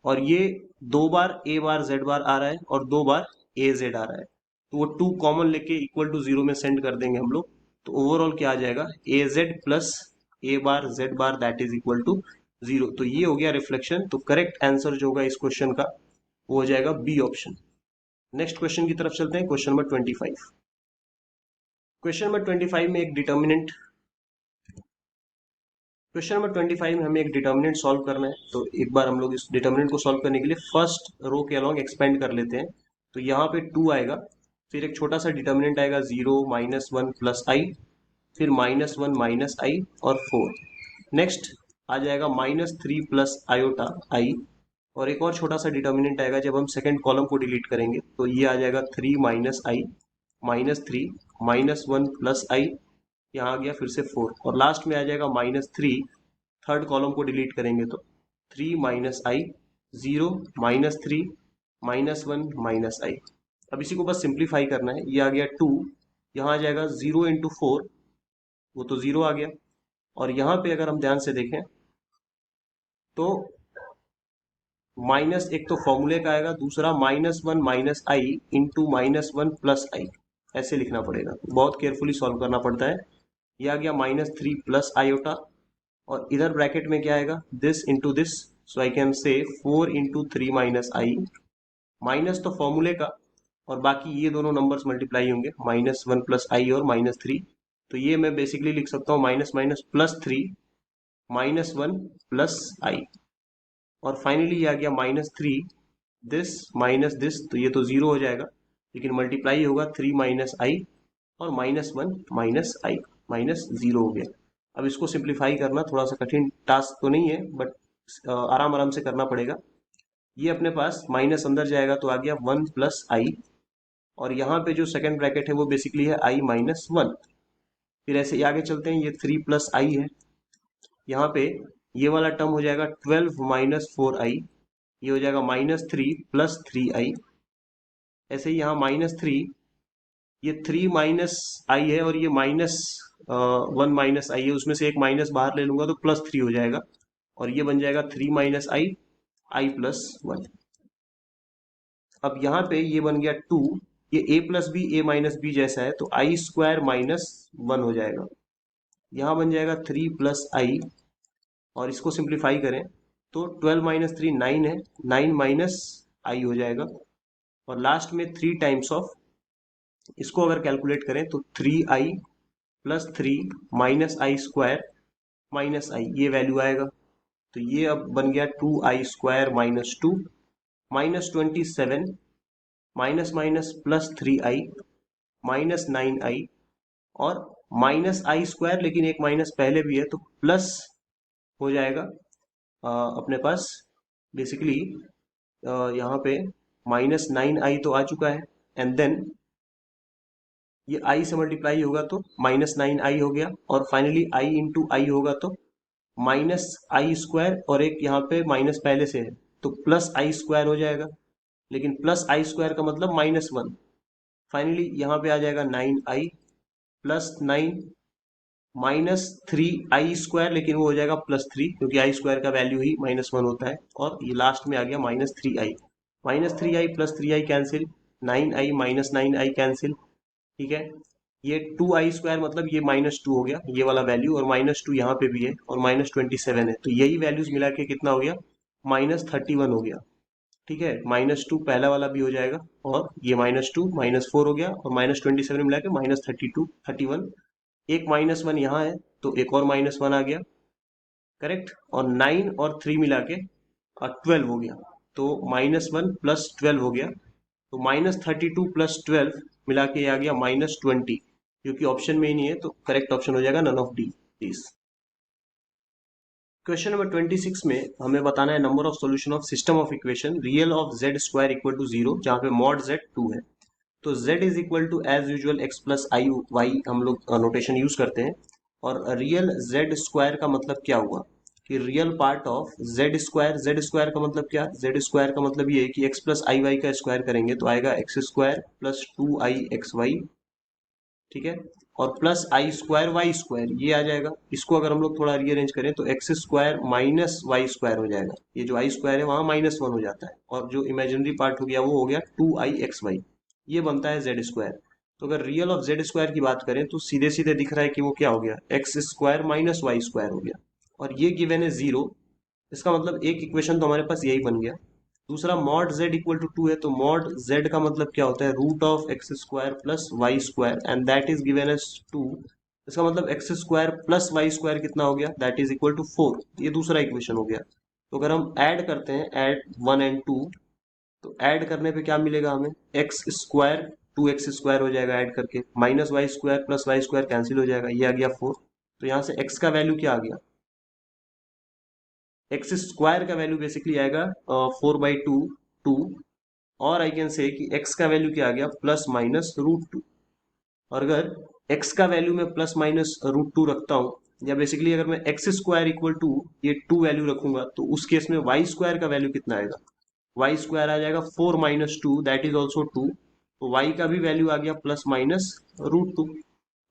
और ये 2 बार ए बार जेड बार आ रहा है और 2 बार ए जेड आ रहा है, तो वो 2 कॉमन लेके इक्वल टू 0 में सेंड कर देंगे हम लोग। तो ओवरऑल क्या आ जाएगा, a z plus a bar z bar that is equal to 0। तो ये हो गया रिफ्लेक्शन। तो करेक्ट आंसर जो होगा इस क्वेश्चन का वो हो जाएगा बी ऑप्शन। नेक्स्ट क्वेश्चन की तरफ चलते हैं, क्वेश्चन नंबर 25। क्वेश्चन नंबर 25 में एक डिटर्मिनेंट क्वेश्चन नंबर 25 में हमें एक डिटर्मिनेंट सॉल्व करना है। तो एक बार हम लोग इस डिटर्मिनेंट को सॉल्व करने के लिए फर्स्ट रो के अलॉन्ग एक्सपेंड कर लेते हैं। तो यहाँ पे 2 आएगा, फिर एक छोटा सा डिटर्मिनेंट आएगा 0 -1 प्लस आई, फिर -1 माइनस आई और 4। नेक्स्ट आ जाएगा -3 प्लस आयोटा आई, और एक और छोटा सा डिटर्मिनेंट आएगा जब हम सेकंड कॉलम को डिलीट करेंगे, तो ये आ जाएगा 3 माइनस आई -3 -1 प्लस आई, यहाँ आ गया फिर से 4, और लास्ट में आ जाएगा -3। थर्ड कॉलम को डिलीट करेंगे तो 3 माइनस आई 0 -3 -1 माइनस आई। अब इसी को बस सिंप्लीफाई करना है, ये आ गया 2, यहाँ आ जाएगा 0 इंटू 4, वो तो 0 आ गया। और यहाँ पे अगर हम ध्यान से देखें तो माइनस एक तो फॉर्मूले का आएगा, दूसरा -1 माइनस आई इंटू -1 प्लस आई, ऐसे लिखना पड़ेगा, बहुत केयरफुली सॉल्व करना पड़ता है। ये आ गया -3 प्लस आयोटा, और इधर ब्रैकेट में क्या आएगा, this into this, so I can say 4 into 3 minus I, minus तो फॉर्मूले का, और बाकी ये दोनों नंबर्स मल्टीप्लाई होंगे, -1 प्लस आई और -3। तो ये मैं बेसिकली लिख सकता हूँ माइनस माइनस +3 -1 प्लस आई, और फाइनली ये आ गया -3 दिस माइनस दिस, तो ये तो 0 हो जाएगा, लेकिन मल्टीप्लाई होगा 3 माइनस आई और -1 माइनस आई, -0 हो गया। अब इसको सिंप्लीफाई करना थोड़ा सा कठिन टास्क तो नहीं है, बट आराम आराम से करना पड़ेगा। ये अपने पास माइनस अंदर जाएगा तो आ गया 1 प्लस आई, और यहाँ पे जो सेकंड ब्रैकेट है वो बेसिकली है आई -1। फिर ऐसे ही आगे चलते हैं, ये 3 प्लस आई है, यहाँ पे ये वाला टर्म हो जाएगा 12 -4i, ये हो जाएगा -3 प्लस 3i। ऐसे ही यहाँ -3, ये 3 माइनस आई है और ये -1 माइनस आई है, उसमें से एक माइनस बाहर ले लूंगा तो +3 हो जाएगा, और ये बन जाएगा 3 माइनस आई आई प्लस 1। अब यहाँ पे ये बन गया 2, ये a plus b a minus b जैसा है, तो आई स्क्वायर -1 हो जाएगा। यहाँ बन जाएगा 3 प्लस आई, और इसको सिंप्लीफाई करें तो 12 माइनस 3 9 है, 9 माइनस आई हो जाएगा, और लास्ट में 3 टाइम्स ऑफ, इसको अगर कैलकुलेट करें तो 3i plus 3 minus i square minus I, ये वैल्यू आएगा। तो ये अब बन गया 2i square -2 -27 minus minus +3i -9i, और माइनस आई स्क्वायर, लेकिन एक माइनस पहले भी है तो प्लस हो जाएगा अपने पास बेसिकली यहाँ पे -9i तो आ चुका है, एंड देन ये i से मल्टीप्लाई होगा तो -9i हो गया, और फाइनली i इंटू आई होगा तो -i स्क्वायर, और एक यहाँ पे माइनस पहले से है तो प्लस आई स्क्वायर हो जाएगा, लेकिन प्लस आई स्क्वायर का मतलब -1। फाइनली यहाँ पे आ जाएगा 9i प्लस 9 -3i², लेकिन वो हो जाएगा +3 क्योंकि i² का वैल्यू ही -1 होता है। और ये लास्ट में आ गया -3i। -3i + 3i cancel, 9i - 9i cancel, ठीक है। ये 2i² मतलब ये -2 हो गया ये वाला वैल्यू, और -2 यहाँ पे भी है, और -27 है, तो यही वैल्यूज मिला के कितना हो गया, -31 हो गया, ठीक है। -2 पहला वाला भी हो जाएगा, और ये -2 -4 हो गया, और -27 मिला के -32 31। एक -1 यहाँ है, तो एक और -1 आ गया, करेक्ट। और 9 और 3 मिला के 12 हो गया, तो -1 + 12 हो गया, तो -32 + 12 मिला के आ गया -20, क्योंकि ऑप्शन में ही नहीं है, तो करेक्ट ऑप्शन हो जाएगा none of d please. Question number 26 में हमें बताना है number of solution of system of equation real of z² = 0, जहाँ पे mod z 2 है। तो z is equal to as usual x + i y हम लोग नोटेशन यूज करते हैं। और रियल z² का मतलब क्या हुआ कि रियल पार्ट ऑफ z² का मतलब क्या, z² का मतलब ये है कि x + i y का स्क्वायर करेंगे तो आएगा x² + 2i xy, ठीक है। और +i² y² ये आ जाएगा। इसको अगर हम लोग थोड़ा रीअरेंज करें तो x² - y² हो जाएगा। ये जो i² है वहां -1 हो जाता है, और जो इमेजिनरी पार्ट हो गया वो हो गया 2i xy, ये बनता है z²। तो अगर रियल ऑफ z² की बात करें तो सीधे सीधे दिख रहा है कि वो क्या हो गया, x² - y² हो गया, और ये गिवन है 0। इसका मतलब एक इक्वेशन तो हमारे पास यही बन गया। दूसरा mod z = 2 है, तो mod z का मतलब क्या होता है, √(x² + y²) and that is given as 2। इसका मतलब x² + y² कितना हो गया, दैट इज इक्वल टू 4। ये दूसरा इक्वेशन हो गया। तो अगर हम ऐड करते हैं, ऐड 1 and 2, तो ऐड करने पे क्या मिलेगा हमें, x², 2x² हो जाएगा ऐड करके, -y² + y² कैंसिल हो जाएगा, ये आ गया 4। तो यहाँ से x का वैल्यू क्या आ गया, x² का वैल्यू बेसिकली आएगा 4/2 2। और आई कैन से कि x का वैल्यू क्या आ गया, ±√2। और अगर x का वैल्यू मैं ±√2 रखता हूँ, या बेसिकली अगर मैं x² = ये 2 वैल्यू रखूंगा, तो उस केस में y² का वैल्यू कितना आएगा, y² आ जाएगा 4 - 2 दैट इज ऑल्सो 2। तो y का भी वैल्यू आ गया ±√2।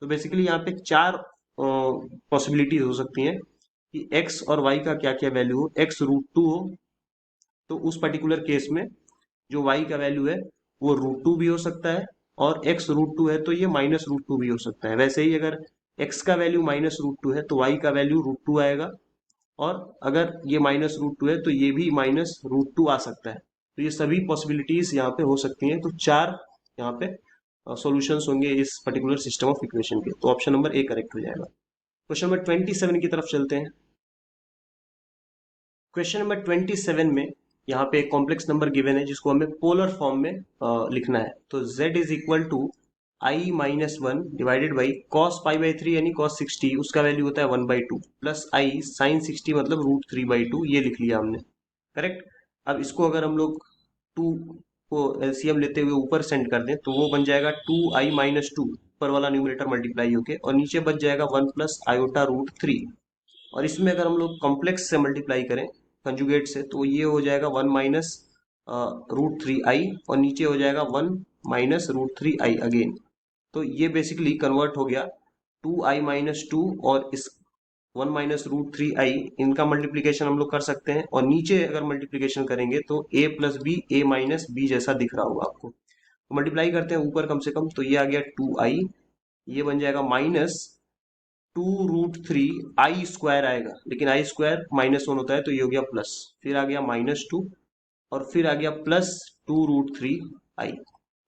तो बेसिकली यहाँ पे चार पॉसिबिलिटीज हो सकती हैं कि x और y का क्या क्या वैल्यू हो। x√2 हो तो उस पर्टिकुलर केस में जो y का वैल्यू है वो √2 भी हो सकता है, और x√2 है तो ये -√2 भी हो सकता है। वैसे ही अगर x का वैल्यू -√2 है तो y का वैल्यू √2 आएगा, और अगर ये -√2 है तो ये भी -√2 आ सकता है। तो ये सभी पॉसिबिलिटीज यहाँ पे हो सकती हैं। तो चार यहाँ पे सॉल्यूशंस होंगे इस पर्टिकुलर सिस्टम ऑफ इक्वेशन के, तो ऑप्शन नंबर ए करेक्ट हो जाएगा। क्वेश्चन नंबर 27 की तरफ चलते हैं। क्वेश्चन नंबर 27 में यहाँ पे एक कॉम्प्लेक्स नंबर गिवन है जिसको हमें पोलर फॉर्म में लिखना है। तो z is equal to i - 1 divided by cos π/3 यानी cos 60, उसका वैल्यू होता है 1/2, प्लस i sin 60 मतलब √3/2, ये लिख लिया हमने, करेक्ट। अब इसको अगर हम लोग 2 को एलसीएम लेते हुए ऊपर सेंड कर दें तो वो बन जाएगा 2i - 2, ऊपर वाला न्यूमरेटर मल्टीप्लाई होके, और नीचे बच जाएगा 1 + i√3। और इसमें अगर हम लोग कॉम्प्लेक्स से मल्टीप्लाई करें कंजुगेट से, तो ये हो जाएगा 1 - √3i, और नीचे हो जाएगा 1 - √3i अगेन। तो ये बेसिकली कन्वर्ट हो गया 2i - 2, और इस 1 - √3i इनका मल्टीप्लीकेशन हम लोग कर सकते हैं, और नीचे अगर मल्टीप्लीकेशन करेंगे तो a + b a - b जैसा दिख रहा होगा आपको। तो मल्टीप्लाई करते हैं ऊपर कम से कम, तो ये आ गया 2i, ये बन जाएगा -2√3i² आएगा, लेकिन i² -1 होता है तो ये हो गया प्लस, फिर आ गया -2, और फिर आ गया +2√3i।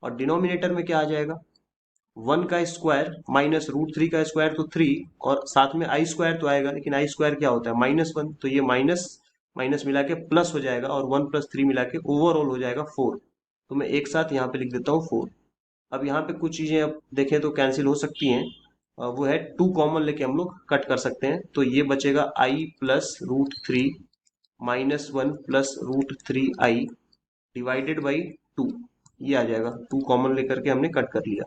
और डिनोमिनेटर में क्या आ जाएगा, 1 का स्क्वायर -√3 का स्क्वायर तो 3, और साथ में i² तो आएगा, लेकिन i² क्या होता है -1, तो ये माइनस माइनस मिला के प्लस हो जाएगा, और 1 + 3 मिला के ओवरऑल हो जाएगा 4। तो मैं एक साथ यहाँ पे लिख देता हूँ 4। अब यहाँ पे कुछ चीजें अब देखें तो कैंसिल हो सकती हैं। वो है 2 कॉमन लेके हम लोग कट कर सकते हैं, तो ये बचेगा i + √3 -1 + √3i डिवाइडेड बाई 2, ये आ जाएगा। 2 कॉमन लेकर के हमने कट कर लिया।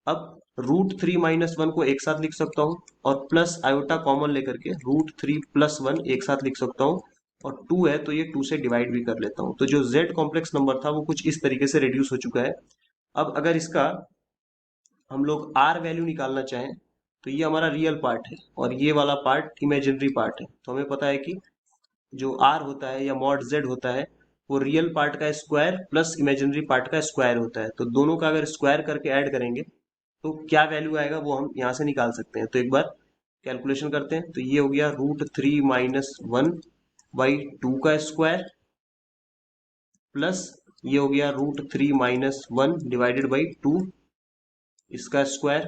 अब √3 - 1 को एक साथ लिख सकता हूँ, और प्लस आयोटा कॉमन लेकर के √3 + 1 एक साथ लिख सकता हूँ, और 2 है तो ये 2 से डिवाइड भी कर लेता हूँ। तो जो z कॉम्प्लेक्स नंबर था वो कुछ इस तरीके से रिड्यूस हो चुका है। अब अगर इसका हम लोग r वैल्यू निकालना चाहें तो ये हमारा रियल पार्ट है और ये वाला पार्ट इमेजिनरी पार्ट है। तो हमें पता है कि जो आर होता है या मॉड जेड होता है वो रियल पार्ट का स्क्वायर प्लस इमेजिनरी पार्ट का स्क्वायर होता है। तो दोनों का अगर स्क्वायर करके ऐड करेंगे तो क्या वैल्यू आएगा वो हम यहाँ से निकाल सकते हैं। तो एक बार कैलकुलेशन करते हैं। तो ये हो गया √3 - 1/2 का स्क्वायर प्लस ये हो गया √3 - 1 / 2 इसका स्क्वायर।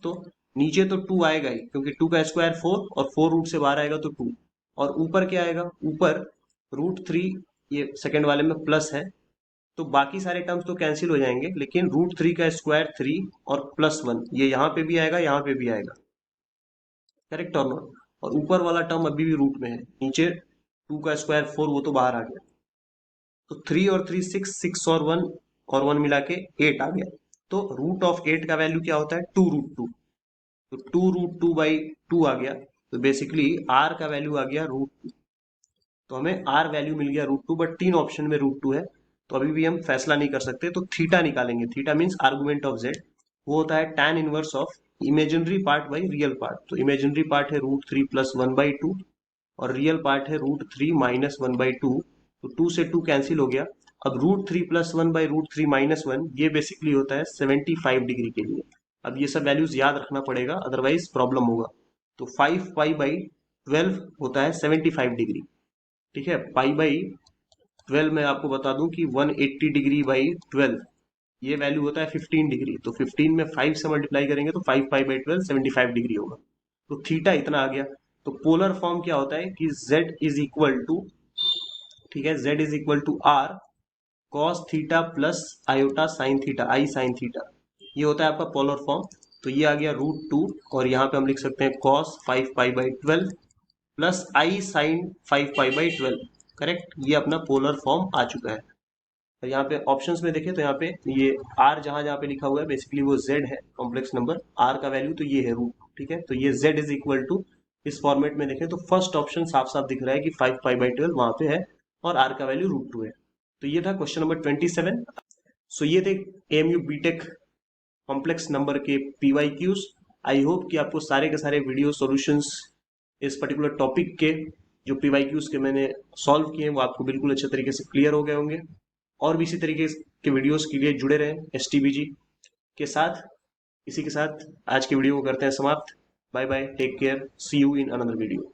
तो नीचे तो 2 आएगा ही क्योंकि 2 का स्क्वायर 4 और 4 रूट से बाहर आएगा तो 2। और ऊपर क्या आएगा, ऊपर √3, ये सेकंड वाले में प्लस है तो बाकी सारे टर्म्स तो कैंसिल हो जाएंगे, लेकिन √3 का स्क्वायर 3 और +1 ये यहाँ पे भी आएगा, यहाँ पे भी आएगा, करेक्ट और नॉट। और ऊपर वाला टर्म अभी भी रूट में है, नीचे 2 का स्क्वायर 4 वो तो बाहर आ गया। तो 3 और 3 6, 6 और 1 मिला के 8 आ गया। तो √8 का वैल्यू क्या होता है, 2√2। तो 2√2/2 आ गया। तो बेसिकली आर का वैल्यू आ गया √2। तो हमें आर वैल्यू मिल गया √2, बट 3 ऑप्शन में √2 है तो अभी भी हम फैसला नहीं कर सकते। तो थीटा निकालेंगे। Theta means argument of Z, वो होता है tan inverse of imaginary part by real part. तो इमेजिनरी पार्ट है √3 + 1/2 और रियल पार्ट है √3 - 1/2। तो 2 से 2 कैंसिल हो गया। अब √3 + 1/√3 - 1 ये बेसिकली होता है 75 डिग्री के लिए। अब ये सब वैल्यूज याद रखना पड़ेगा, अदरवाइज प्रॉब्लम होगा। तो 5π/12 होता है 75 डिग्री। ठीक है, π/12 में आपको बता दूं कि 180 डिग्री बाई 12 ये वैल्यू होता है 15 डिग्री। तो 15 में 5 से मल्टीप्लाई करेंगे तो 5π/12 75 डिग्री होगा। तो थीटा इतना आ गया। तो पोलर फॉर्म क्या होता है कि z इज इक्वल टू, ठीक है, z is equal to r cos theta plus iota sine theta, i sine theta, ये होता है आपका पोलर फॉर्म। तो ये आ गया √2 और यहाँ पे हम लिख सकते हैं cos 5π/12 plus i sign 5π/12, correct. ये अपना पोलर फॉर्म आ चुका है। और यहाँ पे ऑप्शंस में देखें तो यहाँ पे ये r जहाँ जहाँ पे लिखा हुआ है बेसिकली वो z है, कॉम्प्लेक्स नंबर। r का वैल्यू तो ये है √2, ठीक है। तो ये z इज इक्वल टू, इस फॉर्मेट में देखें तो फर्स्ट ऑप्शन साफ साफ दिख रहा है कि 5π/12 वहां पे है और r का वैल्यू √2 है। तो ये था क्वेश्चन नंबर 27। सो ये थे AMU BTech कॉम्प्लेक्स नंबर के PYQs। आई होप कि आपको सारे के सारे वीडियो सॉल्यूशंस इस पर्टिकुलर टॉपिक के जो PYQs के मैंने सॉल्व किए वो आपको बिल्कुल अच्छे तरीके से क्लियर हो गए होंगे। और भी इसी तरीके के वीडियोस के लिए जुड़े रहें STBG के साथ। इसी के साथ आज की वीडियो को करते हैं समाप्त। Bye bye, take care, see you in another video.